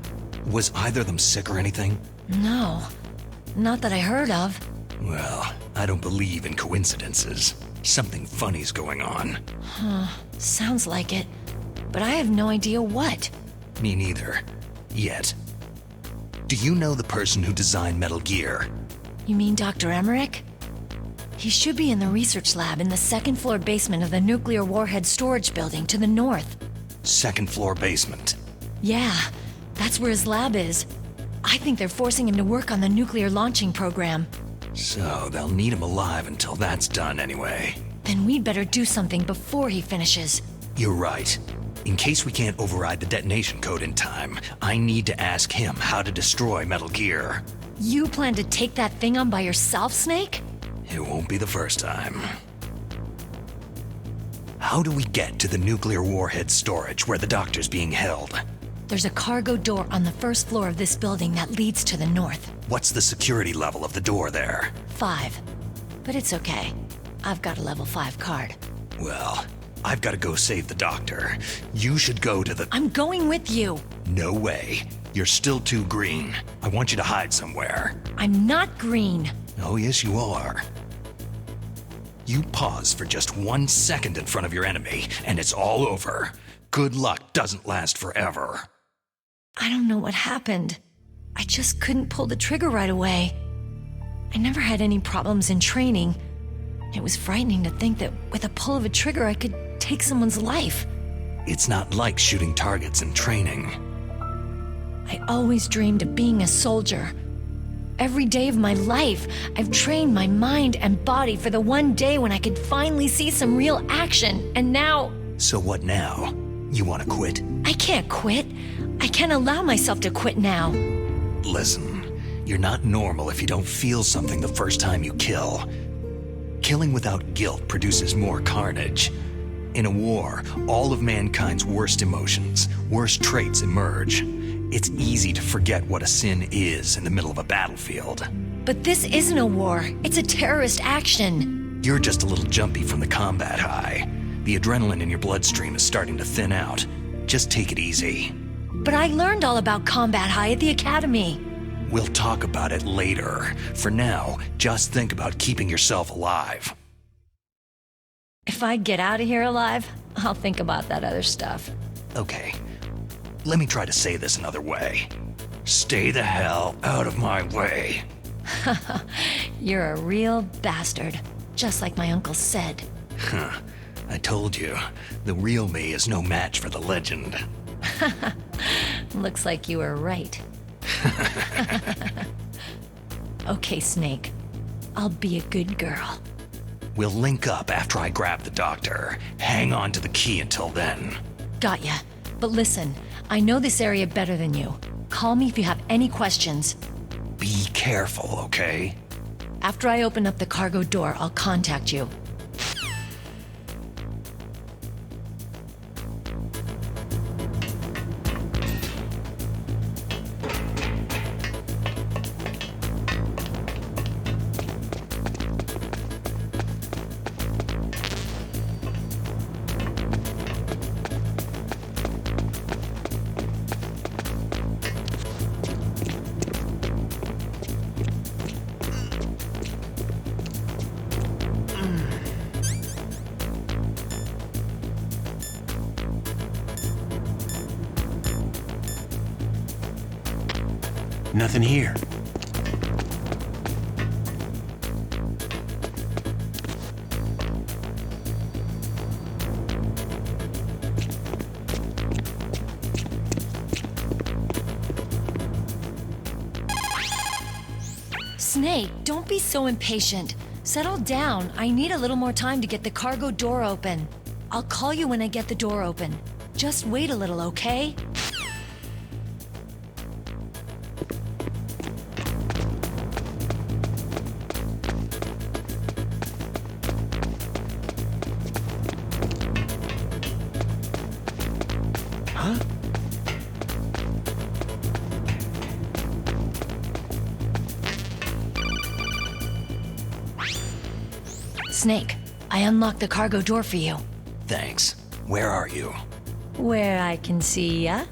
Was either of them sick or anything? No. Not that I heard of. Well, I don't believe in coincidences. Something funny's going on. Huh. Sounds like it. But I have no idea what. Me neither. Yet. Do you know the person who designed Metal Gear? You mean Dr. Emmerich? He should be in the research lab in the second-floor basement of the nuclear warhead storage building to the north. Second floor basement. Yeah, that's where his lab is. I think they're forcing him to work on the nuclear launching program. So they'll need him alive until that's done anyway. Then we'd better do something before he finishes. You're right. In case we can't override the detonation code in time, I need to ask him how to destroy Metal Gear. You plan to take that thing on by yourself, Snake? It won't be the first time. How do we get to the nuclear warhead storage where the doctor's being held? There's a cargo door on the first floor of this building that leads to the north. What's the security level of the door there? 5. But it's okay. I've got a level 5 card. Well, I've got to go save the doctor. You should go to the... I'm going with you. No way. You're still too green. I want you to hide somewhere. I'm not green. Oh, yes, you are. You pause for just 1 second in front of your enemy, and it's all over. Good luck doesn't last forever. I don't know what happened. I just couldn't pull the trigger right away. I never had any problems in training. It was frightening to think that with a pull of a trigger I could take someone's life. It's not like shooting targets in training. I always dreamed of being a soldier. Every day of my life, I've trained my mind and body for the one day when I could finally see some real action, and now... So what now? You want to quit? I can't quit. I can't allow myself to quit now. Listen, you're not normal if you don't feel something the first time you kill. Killing without guilt produces more carnage. In a war, all of mankind's worst emotions, worst traits emerge. It's easy to forget what a sin is in the middle of a battlefield. But this isn't a war. It's a terrorist action. You're just a little jumpy from the combat high. The adrenaline in your bloodstream is starting to thin out. Just take it easy. But I learned all about combat high at the academy. We'll talk about it later. For now, just think about keeping yourself alive. If I get out of here alive, I'll think about that other stuff. Okay. Let me try to say this another way. Stay the hell out of my way. You're a real bastard, just like my uncle said. Huh. I told you, the real me is no match for the legend. Looks like you were right. Okay, Snake. I'll be a good girl. We'll link up after I grab the doctor. Hang on to the key until then. Got ya. But listen, I know this area better than you. Call me if you have any questions. Be careful, okay? After I open up the cargo door, I'll contact you. Nothing here. Snake, don't be so impatient. Settle down. I need a little more time to get the cargo door open. I'll call you when I get the door open. Just wait a little, okay? Snake, I unlocked the cargo door for you. Thanks. Where are you? Where I can see ya.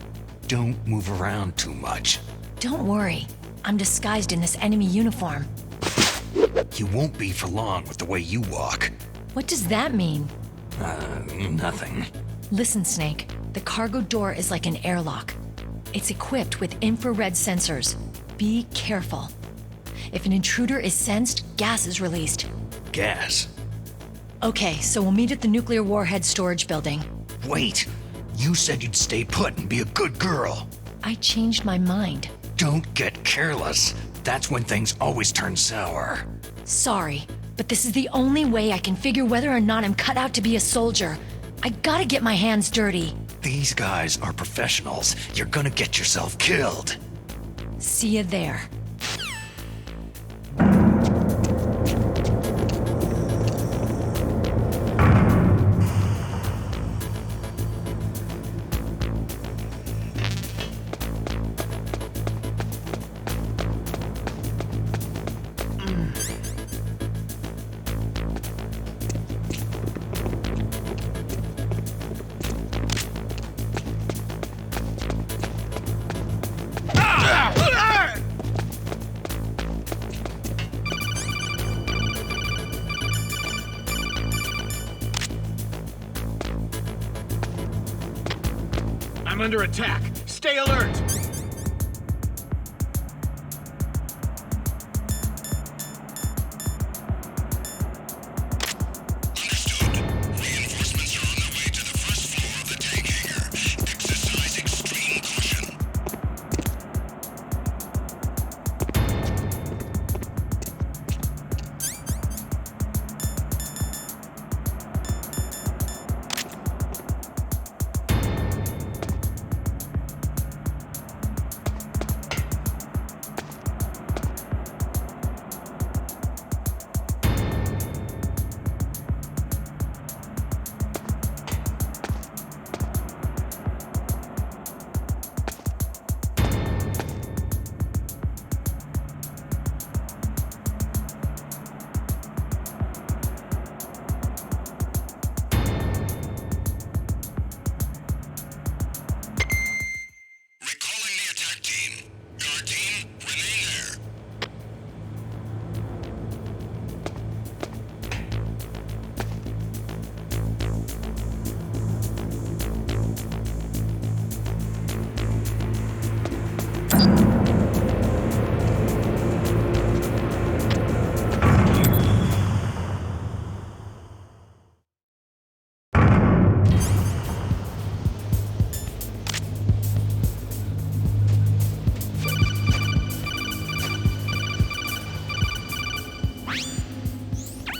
Don't move around too much. Don't worry. I'm disguised in this enemy uniform. You won't be for long with the way you walk. What does that mean? Nothing. Listen, Snake. The cargo door is like an airlock. It's equipped with infrared sensors. Be careful. If an intruder is sensed, gas is released. Gas? Okay, so we'll meet at the nuclear warhead storage building. Wait! You said you'd stay put and be a good girl. I changed my mind. Don't get careless. That's when things always turn sour. Sorry, but this is the only way I can figure whether or not I'm cut out to be a soldier. I gotta get my hands dirty. These guys are professionals. You're gonna get yourself killed. See you there. I'm under attack. Stay alert!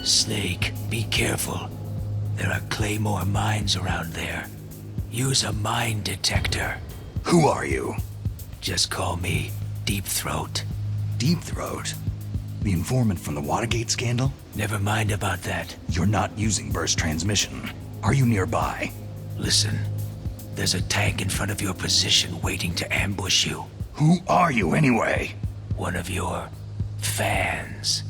Snake, be careful. There are Claymore mines around there. Use a mine detector. Who are you? Just call me Deep Throat. Deep Throat? The informant from the Watergate scandal? Never mind about that. You're not using burst transmission. Are you nearby? Listen, there's a tank in front of your position waiting to ambush you. Who are you anyway? One of your fans.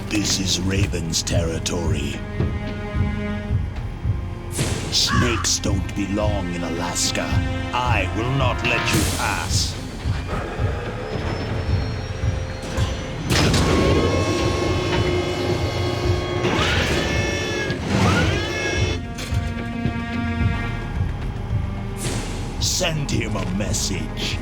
This is Raven's territory. Snakes don't belong in Alaska. I will not let you pass. Send him a message.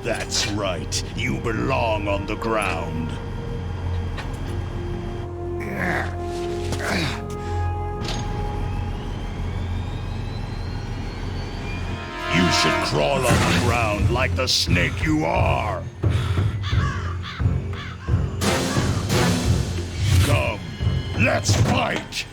That's right. You belong on the ground. You should crawl on the ground like the snake you are. Come, let's fight!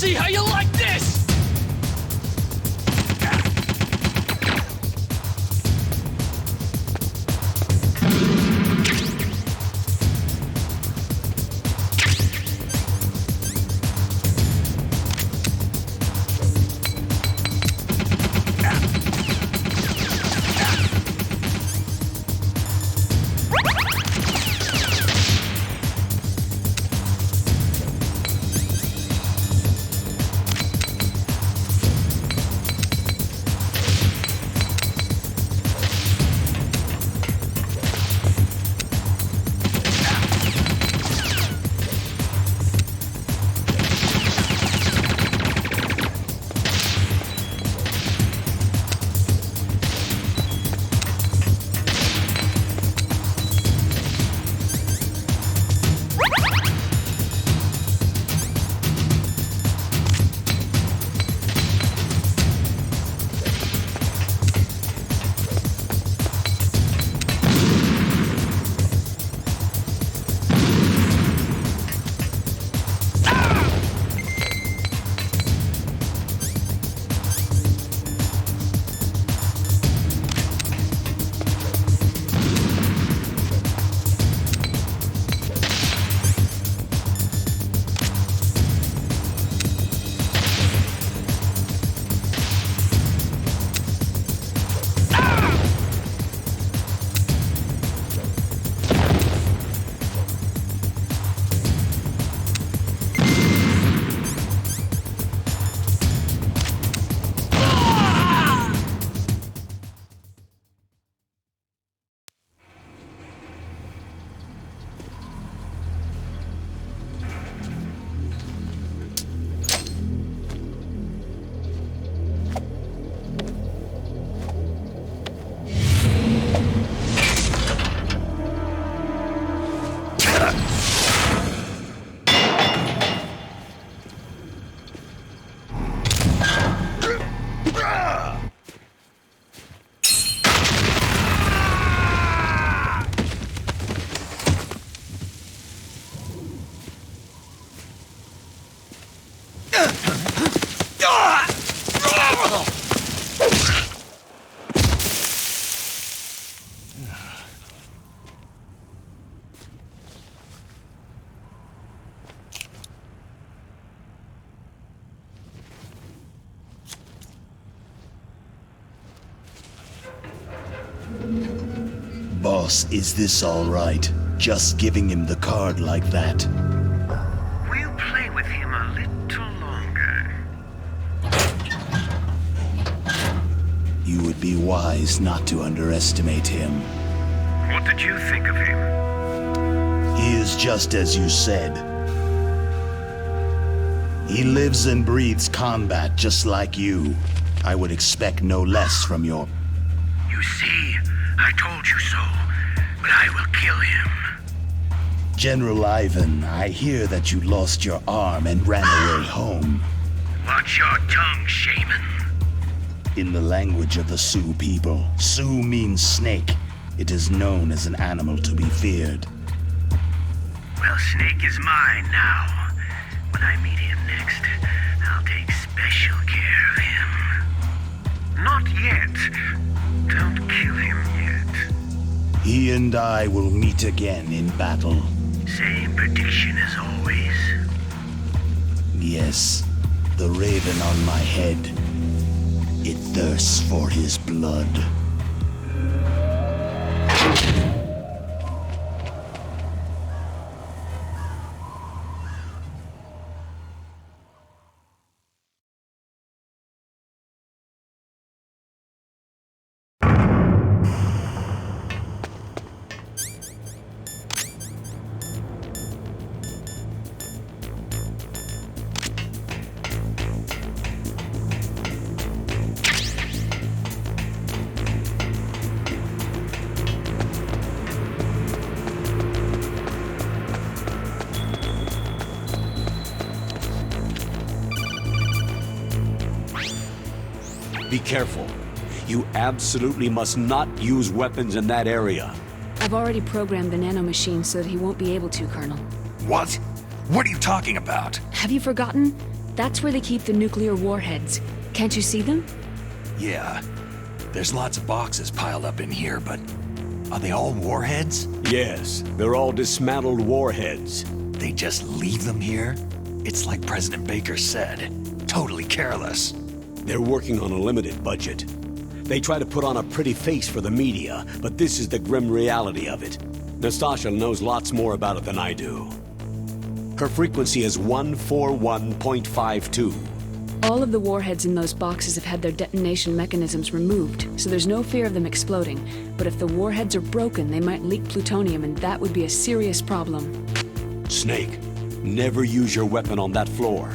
see how you like this! Boss, is this all right? Just giving him the card like that? We'll play with him a little longer. You would be wise not to underestimate him. What did you think of him? He is just as you said. He lives and breathes combat just like you. I would expect no less from your... You see, I told you so, but I will kill him. General Ivan, I hear that you lost your arm and ran away home. Watch your tongue, shaman. In the language of the Sioux people, Sioux means snake. It is known as an animal to be feared. Well, Snake is mine now. When I meet him next, I'll take special care of him. Not yet. Don't kill him yet. He and I will meet again in battle. Same prediction as always. Yes, the raven on my head. It thirsts for his blood. Be careful. You absolutely must not use weapons in that area. I've already programmed the nanomachine so that he won't be able to, Colonel. What? What are you talking about? Have you forgotten? That's where they keep the nuclear warheads. Can't you see them? Yeah. There's lots of boxes piled up in here, but are they all warheads? Yes, they're all dismantled warheads. They just leave them here? It's like President Baker said. Totally careless. They're working on a limited budget. They try to put on a pretty face for the media, but this is the grim reality of it. Nastasha knows lots more about it than I do. Her frequency is 141.52. All of the warheads in those boxes have had their detonation mechanisms removed, so there's no fear of them exploding. But if the warheads are broken, they might leak plutonium, and that would be a serious problem. Snake, never use your weapon on that floor.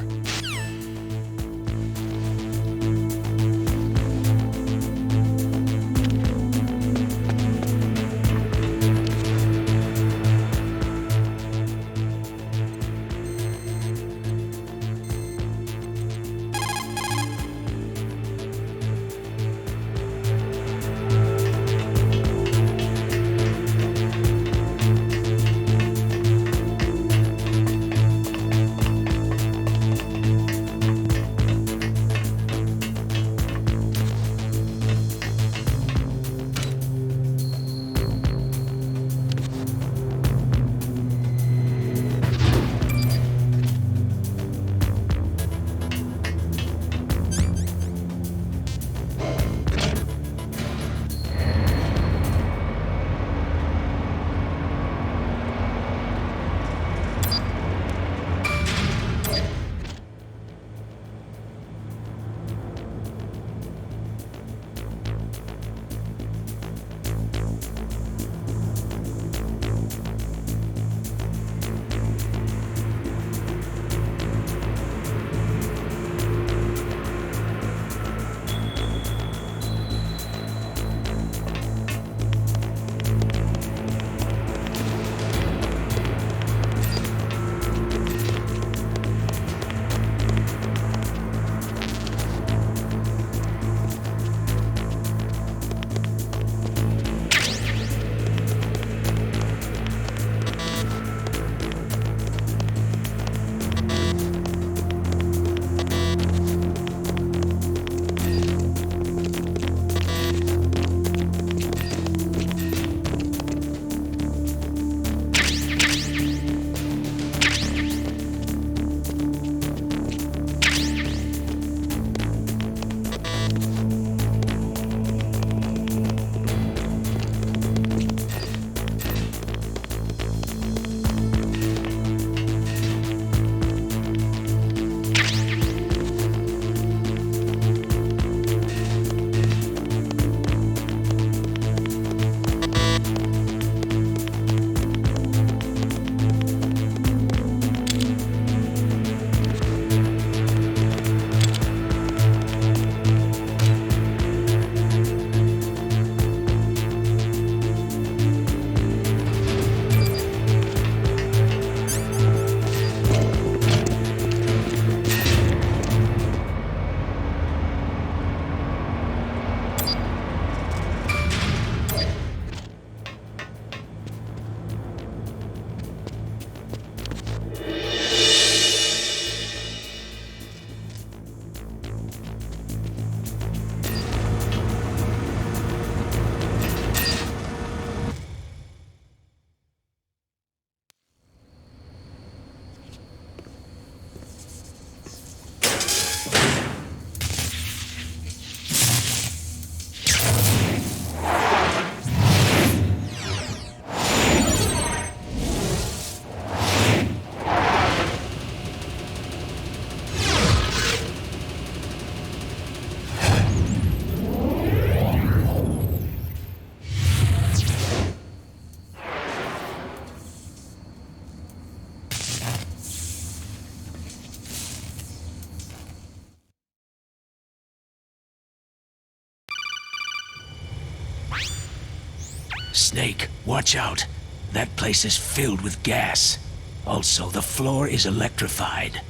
Snake, watch out. That place is filled with gas. Also, the floor is electrified.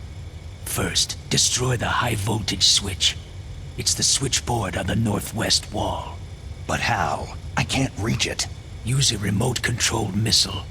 First, destroy the high-voltage switch. It's the switchboard on the northwest wall. But how? I can't reach it. Use a remote-controlled missile.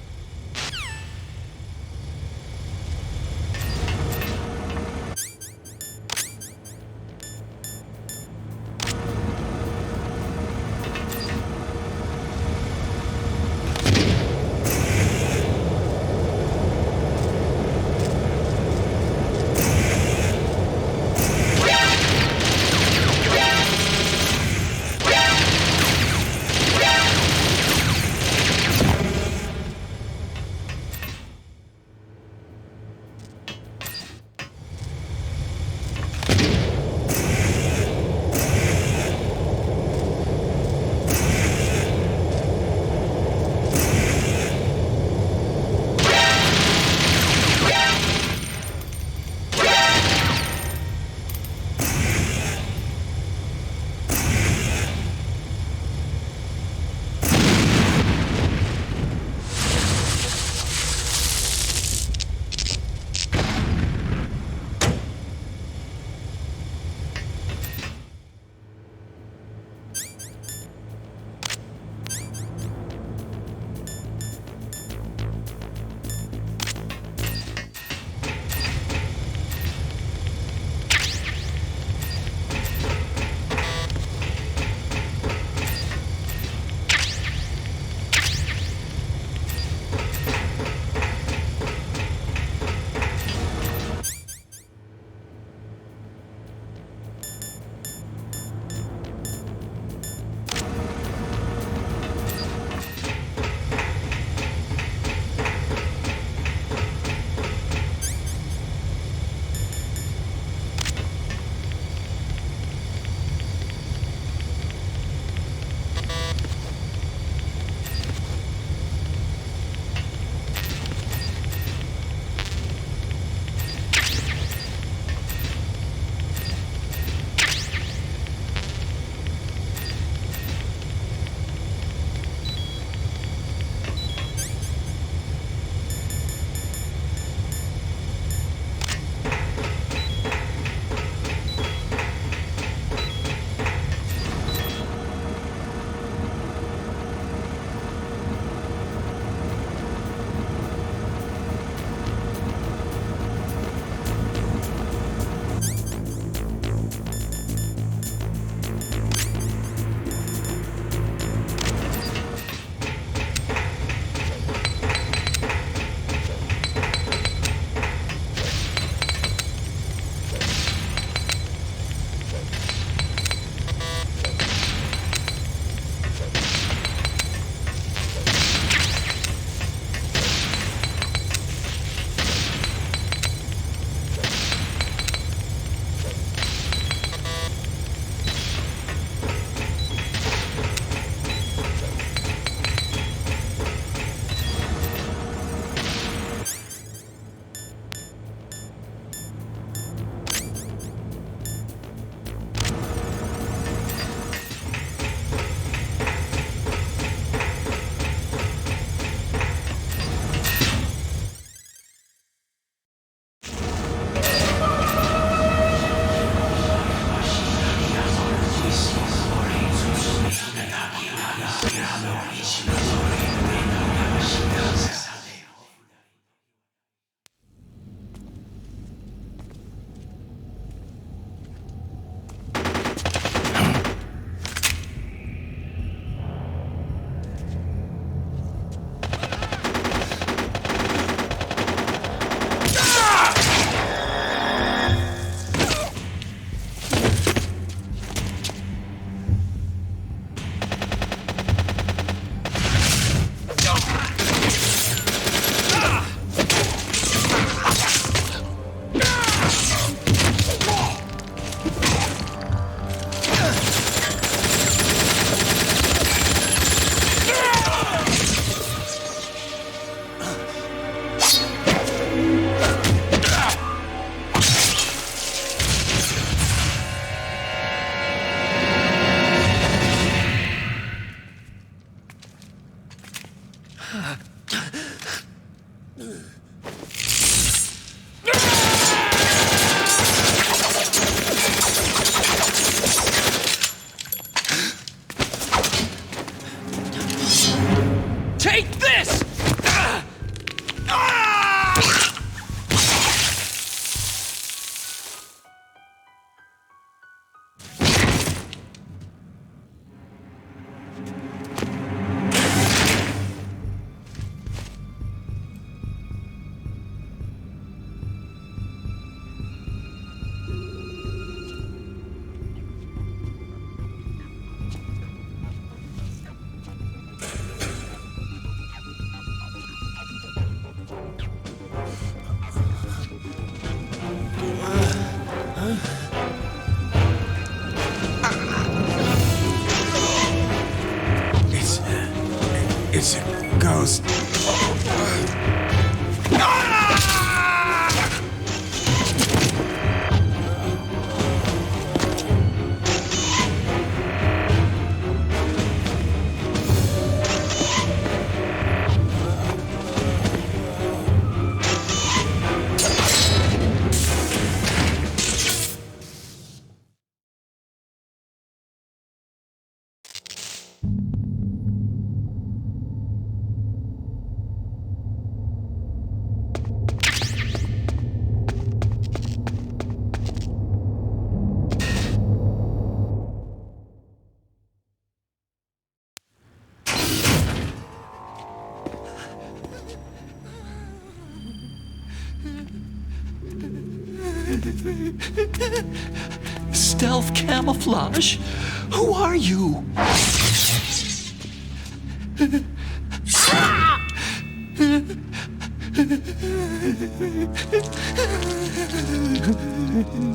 Take this! It's a ghost. Stealth camouflage? Who are you?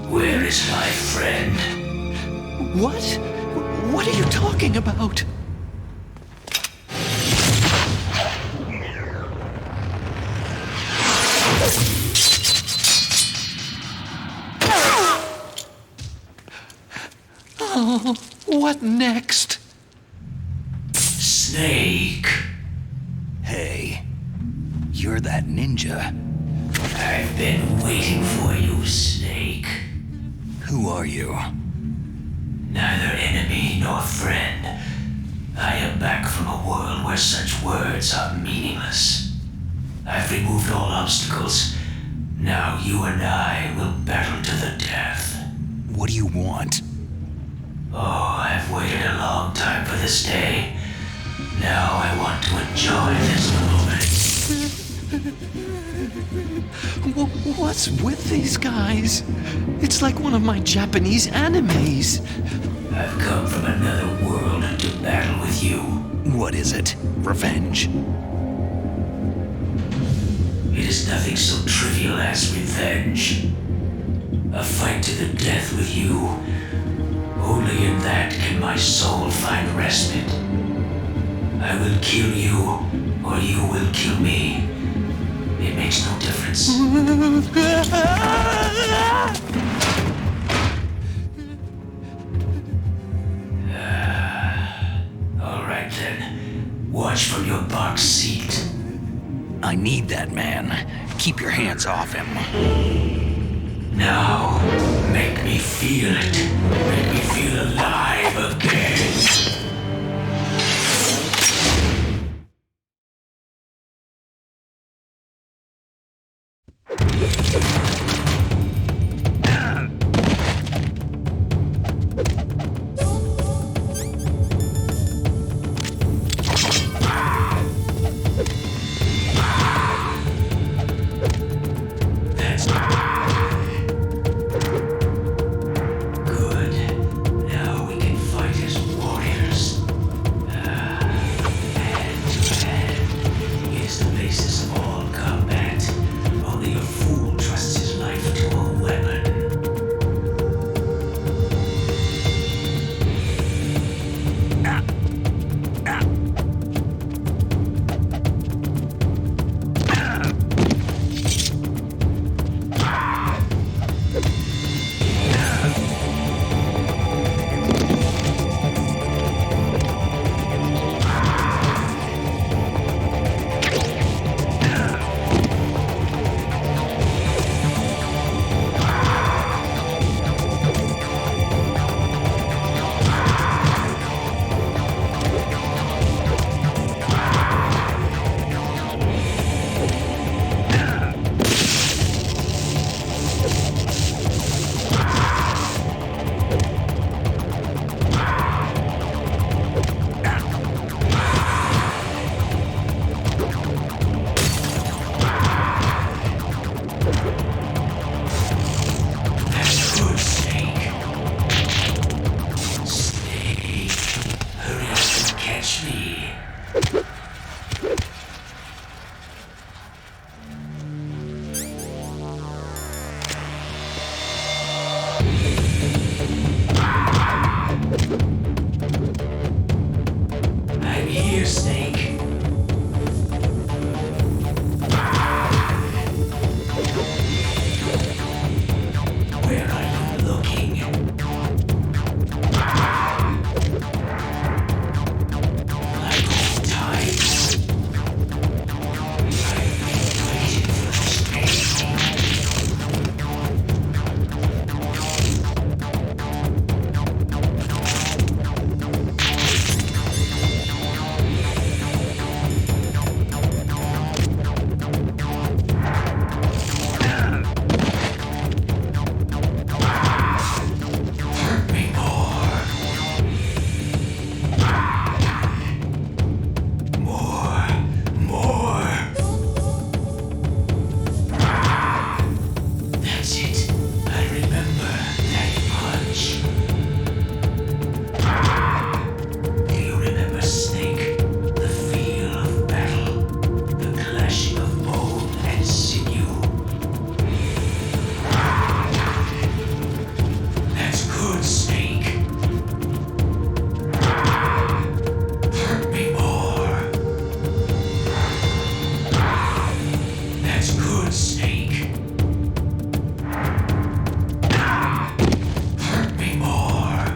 Where is my friend? What? What are you talking about? Oh, what next? Snake. Hey, you're that ninja. I've been waiting for you, Snake. Who are you? Neither enemy nor friend. I am back from a world where such words are meaningless. I've removed all obstacles. Now you and I will battle to the death. What do you want? Oh, I've waited a long time for this day. Now I want to enjoy this moment. What's with these guys? It's like one of my Japanese animes. I've come from another world to battle with you. What is it? Revenge? It is nothing so trivial as revenge. A fight to the death with you. Only in that can my soul find respite. I will kill you, or you will kill me. It makes no difference. All right then. Watch from your box seat. I need that man. Keep your hands off him. Now, make me feel it. Make me feel alive again. I'm here, Snake. Where are you looking? Like old times. I've been waiting for this day. Hurt me more. More. That's it. I remember that punch. Do you remember, Snake? The feel of battle, the clashing of bone and sinew. That's good, Snake. Hurt me more. That's good, Snake. Hurt me more.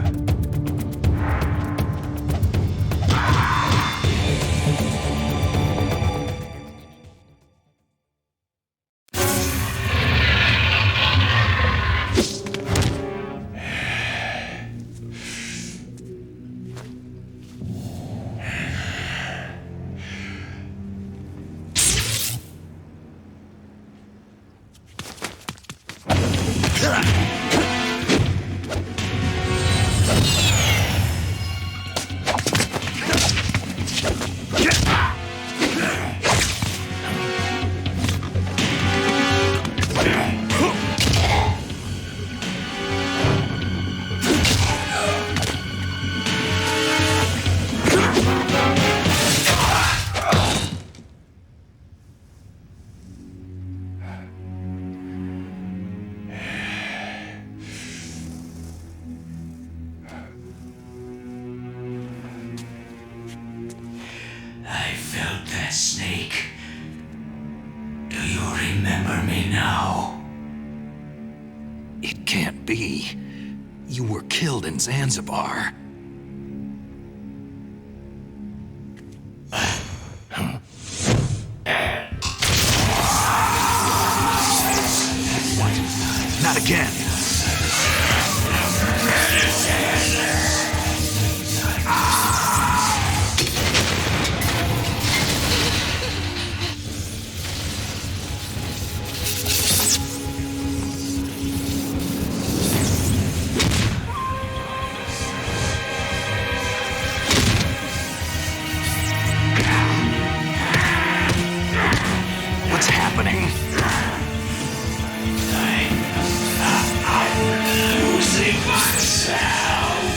I felt that, Snake. Do you remember me now? It can't be. You were killed in Zanzibar. Not again. What's happening? I'm losing myself.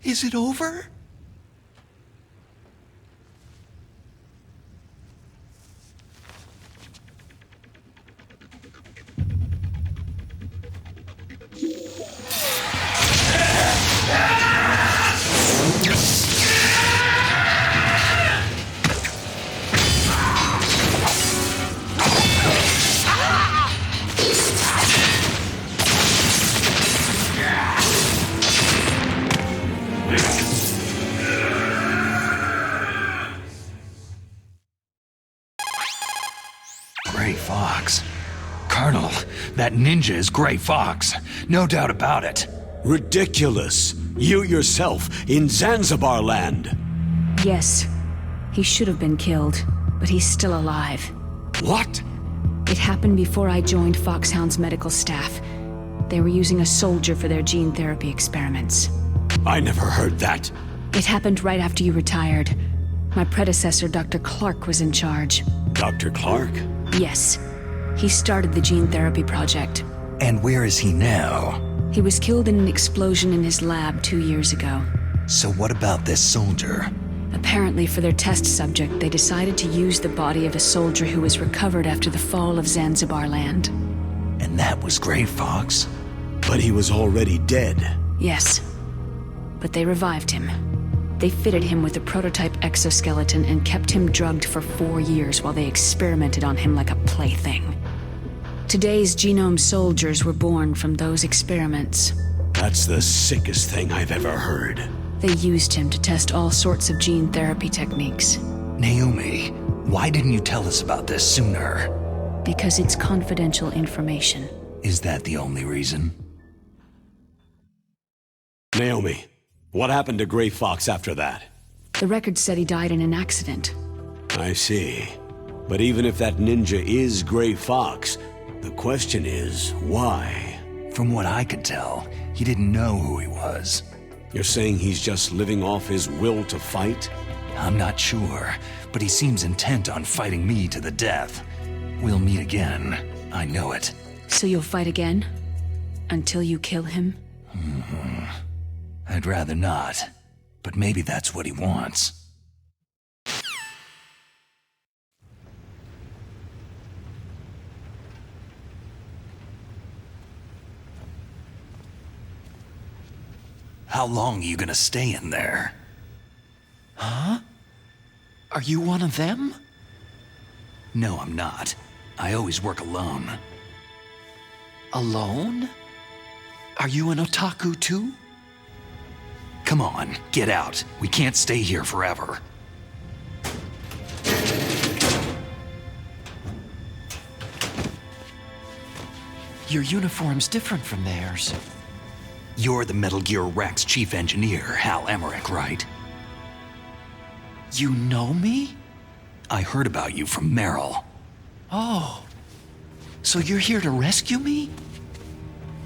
Is it over? Gray Fox. Colonel, that ninja is Gray Fox. No doubt about it. Ridiculous. You yourself in Zanzibar land. Yes. He should have been killed, but he's still alive. What? It happened before I joined Foxhound's medical staff. They were using a soldier for their gene therapy experiments. I never heard that. It happened right after you retired. My predecessor, Dr. Clark, was in charge. Dr. Clark? Yes. He started the gene therapy project. And where is he now? He was killed in an explosion in his lab 2 years ago. So what about this soldier? Apparently, for their test subject, they decided to use the body of a soldier who was recovered after the fall of Zanzibar land. And that was Grey Fox? But he was already dead. Yes. But they revived him. They fitted him with a prototype exoskeleton and kept him drugged for 4 years while they experimented on him like a plaything. Today's genome soldiers were born from those experiments. That's the sickest thing I've ever heard. They used him to test all sorts of gene therapy techniques. Naomi, why didn't you tell us about this sooner? Because it's confidential information. Is that the only reason? Naomi, what happened to Grey Fox after that? The record said he died in an accident. I see. But even if that ninja is Grey Fox, the question is, why? From what I could tell, he didn't know who he was. You're saying he's just living off his will to fight? I'm not sure, but he seems intent on fighting me to the death. We'll meet again. I know it. So you'll fight again? Until you kill him? I'd rather not, but maybe that's what he wants. How long are you gonna stay in there? Huh? Are you one of them? No, I'm not. I always work alone. Alone? Are you an otaku too? Come on, get out. We can't stay here forever. Your uniform's different from theirs. You're the Metal Gear Rex chief engineer, Hal Emmerich, right? You know me? I heard about you from Meryl. Oh. So you're here to rescue me?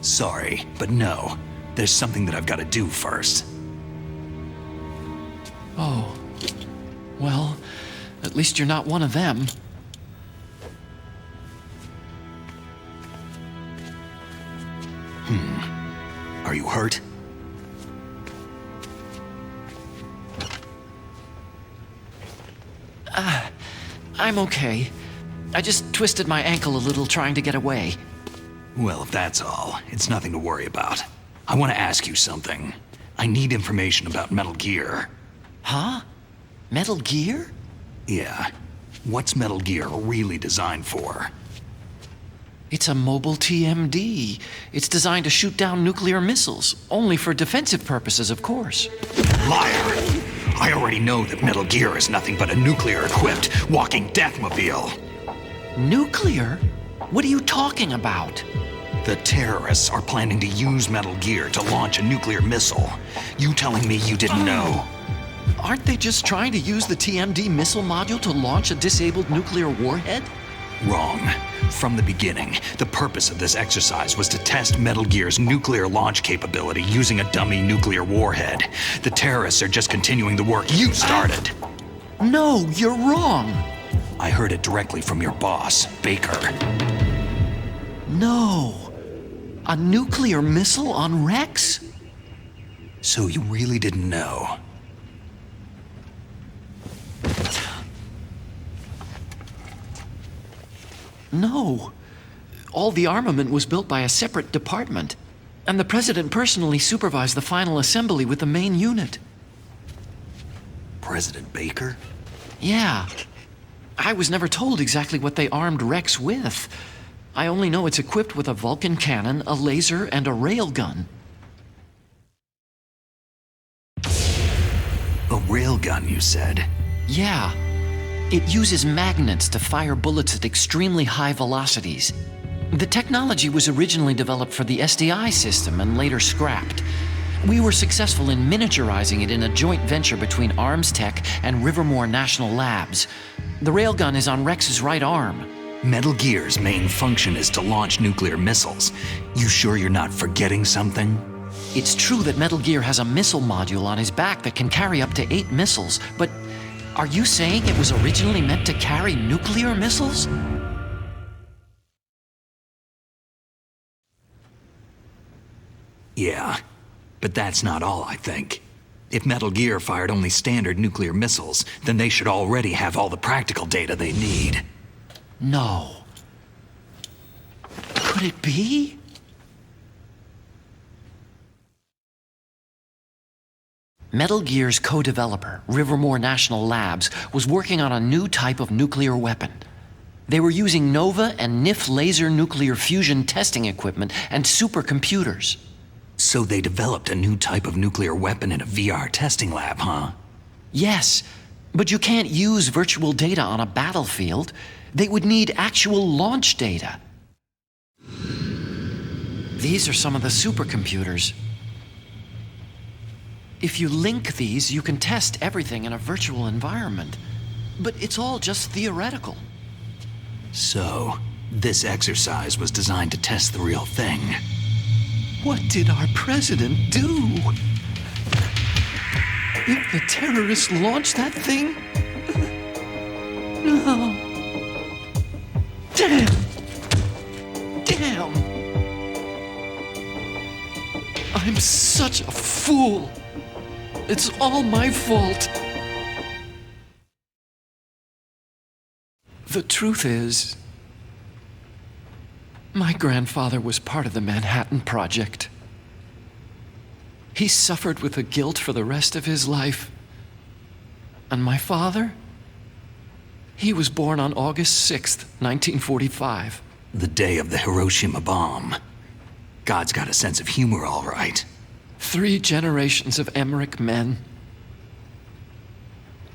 Sorry, but no. There's something that I've got to do first. Oh. Well, at least you're not one of them. Are you hurt? I'm okay. I just twisted my ankle a little trying to get away. Well, if that's all, it's nothing to worry about. I want to ask you something. I need information about Metal Gear. Huh? Metal Gear? Yeah. What's Metal Gear really designed for? It's a mobile TMD. It's designed to shoot down nuclear missiles, only for defensive purposes, of course. Liar! I already know that Metal Gear is nothing but a nuclear-equipped walking deathmobile. Nuclear? What are you talking about? The terrorists are planning to use Metal Gear to launch a nuclear missile. You telling me you didn't know? Aren't they just trying to use the TMD missile module to launch a disabled nuclear warhead? Wrong. From the beginning, the purpose of this exercise was to test Metal Gear's nuclear launch capability using a dummy nuclear warhead. The terrorists are just continuing the work you started. No, you're wrong. I heard it directly from your boss, Baker. No. A nuclear missile on Rex? So you really didn't know? No. All the armament was built by a separate department, and the President personally supervised the final assembly with the main unit. President Baker? Yeah. I was never told exactly what they armed Rex with. I only know it's equipped with a Vulcan cannon, a laser, and a railgun. A railgun, you said? Yeah. It uses magnets to fire bullets at extremely high velocities. The technology was originally developed for the SDI system and later scrapped. We were successful in miniaturizing it in a joint venture between Arms Tech and Rivermore National Labs. The railgun is on Rex's right arm. Metal Gear's main function is to launch nuclear missiles. You sure you're not forgetting something? It's true that Metal Gear has a missile module on his back that can carry up to 8 missiles, but are you saying it was originally meant to carry nuclear missiles? Yeah, but that's not all, I think. If Metal Gear fired only standard nuclear missiles, then they should already have all the practical data they need. No. Could it be? Metal Gear's co-developer, Rivermore National Labs, was working on a new type of nuclear weapon. They were using NOVA and NIF laser nuclear fusion testing equipment and supercomputers. So they developed a new type of nuclear weapon in a VR testing lab, huh? Yes, but you can't use virtual data on a battlefield. They would need actual launch data. These are some of the supercomputers. If you link these, you can test everything in a virtual environment. But it's all just theoretical. So, this exercise was designed to test the real thing. What did our president do? If the terrorists launched that thing? No. Damn! Damn! I'm such a fool! It's all my fault! The truth is, my grandfather was part of the Manhattan Project. He suffered with the guilt for the rest of his life. And my father? He was born on August 6th, 1945. The day of the Hiroshima bomb. God's got a sense of humor, all right. 3 generations of Emmerich men.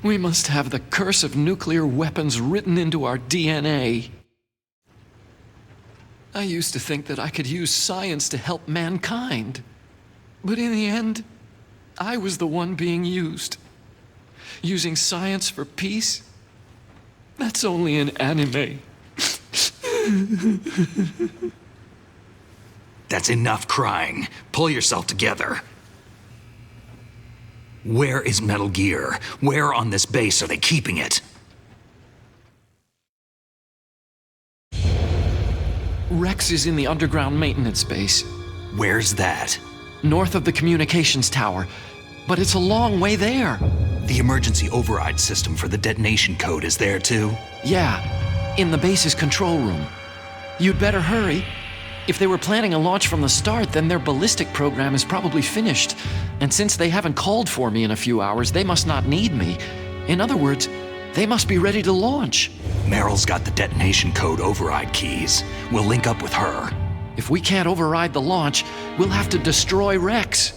We must have the curse of nuclear weapons written into our DNA. I used to think that I could use science to help mankind. But in the end, I was the one being used. Using science for peace? That's only in anime. That's enough crying. Pull yourself together. Where is Metal Gear? Where on this base are they keeping it? Rex is in the underground maintenance base. Where's that? North of the communications tower. But it's a long way there. The emergency override system for the detonation code is there too? Yeah, in the base's control room. You'd better hurry. If they were planning a launch from the start, then their ballistic program is probably finished. And since they haven't called for me in a few hours, they must not need me. In other words, they must be ready to launch. Meryl's got the detonation code override keys. We'll link up with her. If we can't override the launch, we'll have to destroy Rex.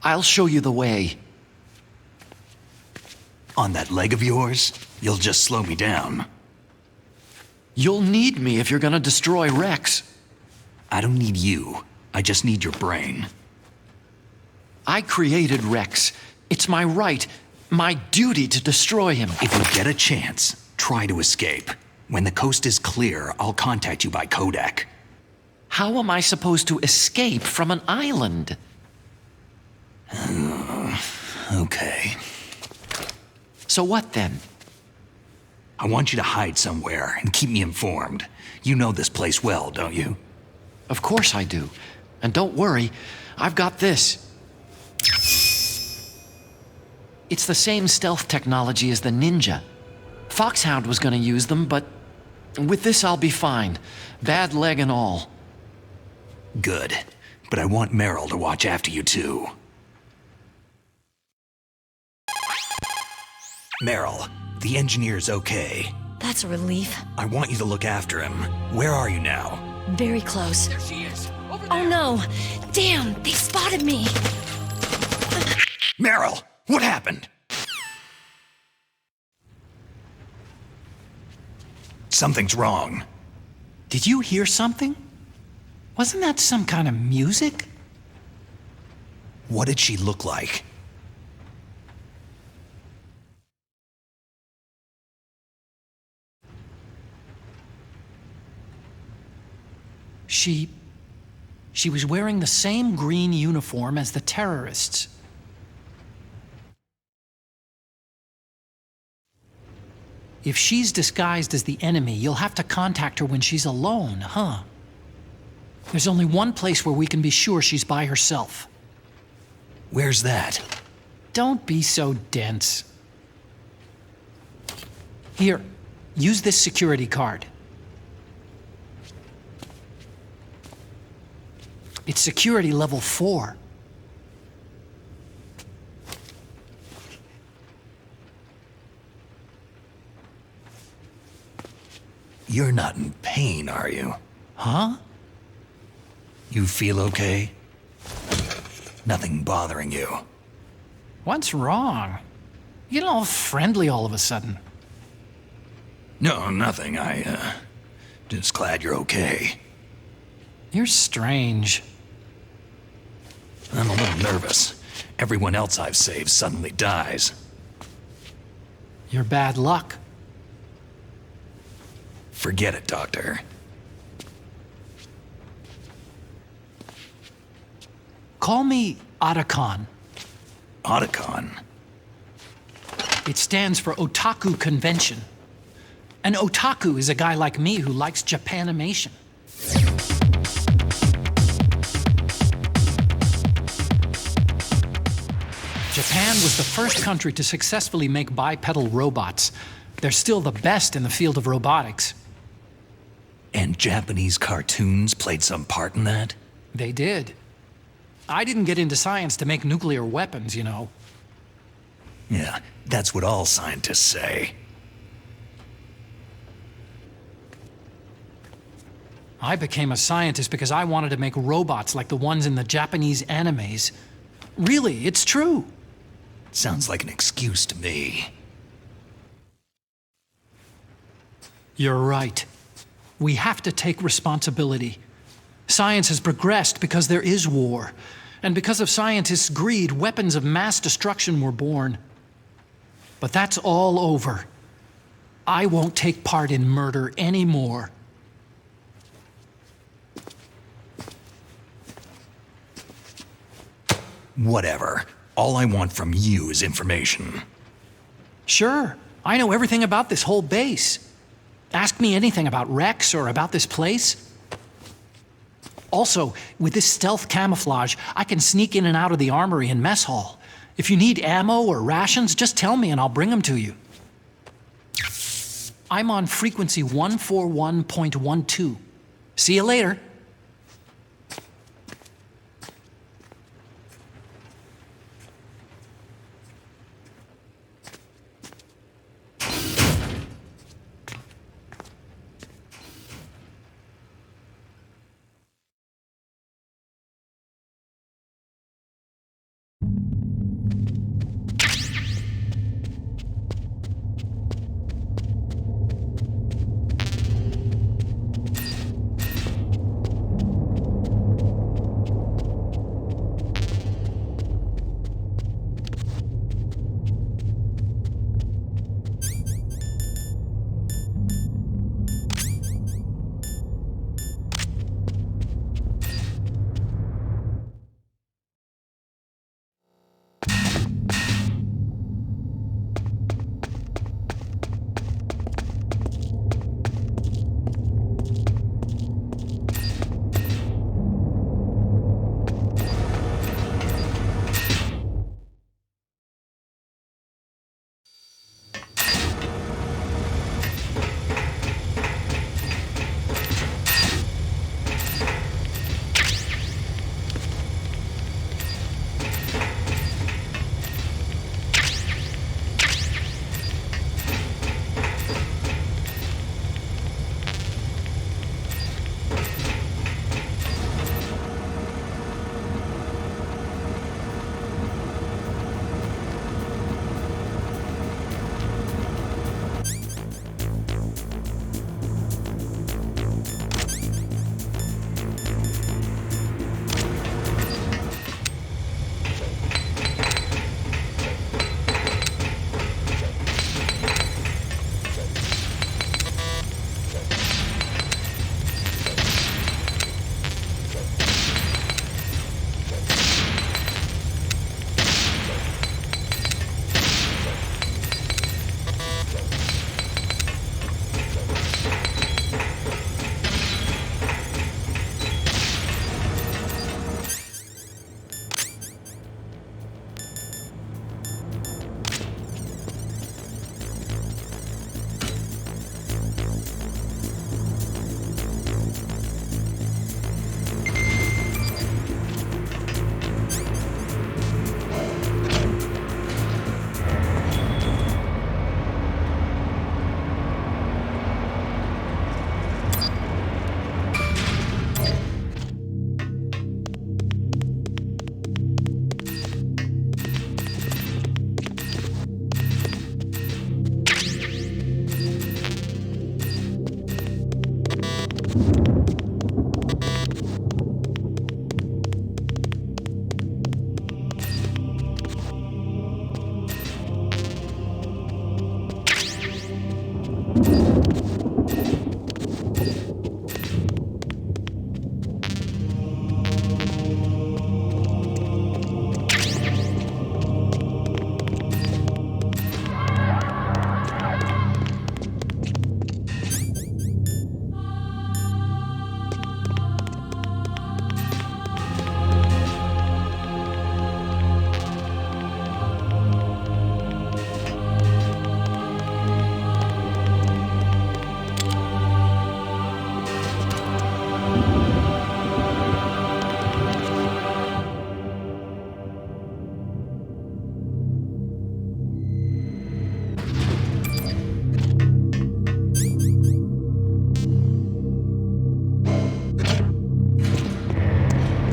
I'll show you the way. On that leg of yours, you'll just slow me down. You'll need me if you're gonna destroy Rex. I don't need you. I just need your brain. I created Rex. It's my right, my duty to destroy him. If you get a chance, try to escape. When the coast is clear, I'll contact you by codec. How am I supposed to escape from an island? Okay. So what then? I want you to hide somewhere and keep me informed. You know this place well, don't you? Of course I do. And don't worry, I've got this. It's the same stealth technology as the Ninja. Foxhound was gonna use them, but with this I'll be fine. Bad leg and all. Good. But I want Meryl to watch after you too. Meryl, the engineer's okay. That's a relief. I want you to look after him. Where are you now? Very close. There she is. Over there. Oh no! Damn, they spotted me! Meryl, what happened? Something's wrong. Did you hear something? Wasn't that some kind of music? What did she look like? She was wearing the same green uniform as the terrorists. If she's disguised as the enemy, you'll have to contact her when she's alone, huh? There's only one place where we can be sure she's by herself. Where's that? Don't be so dense. Here, use this security card. It's security level 4. You're not in pain, are you? Huh? You feel okay? Nothing bothering you? What's wrong? You get all friendly all of a sudden. No, nothing. Just glad you're okay. You're strange. I'm a little nervous. Everyone else I've saved suddenly dies. You're bad luck. Forget it, Doctor. Call me Otacon. Otacon? It stands for Otaku Convention. An otaku is a guy like me who likes Japanimation. Japan was the first country to successfully make bipedal robots. They're still the best in the field of robotics. And Japanese cartoons played some part in that? They did. I didn't get into science to make nuclear weapons, you know. Yeah, that's what all scientists say. I became a scientist because I wanted to make robots like the ones in the Japanese animes. Really, it's true. Sounds like an excuse to me. You're right. We have to take responsibility. Science has progressed because there is war. And because of scientists' greed, weapons of mass destruction were born. But that's all over. I won't take part in murder anymore. Whatever. All I want from you is information. Sure. I know everything about this whole base. Ask me anything about Rex or about this place. Also, with this stealth camouflage, I can sneak in and out of the armory and mess hall. If you need ammo or rations, just tell me and I'll bring them to you. I'm on frequency 141.12. See you later.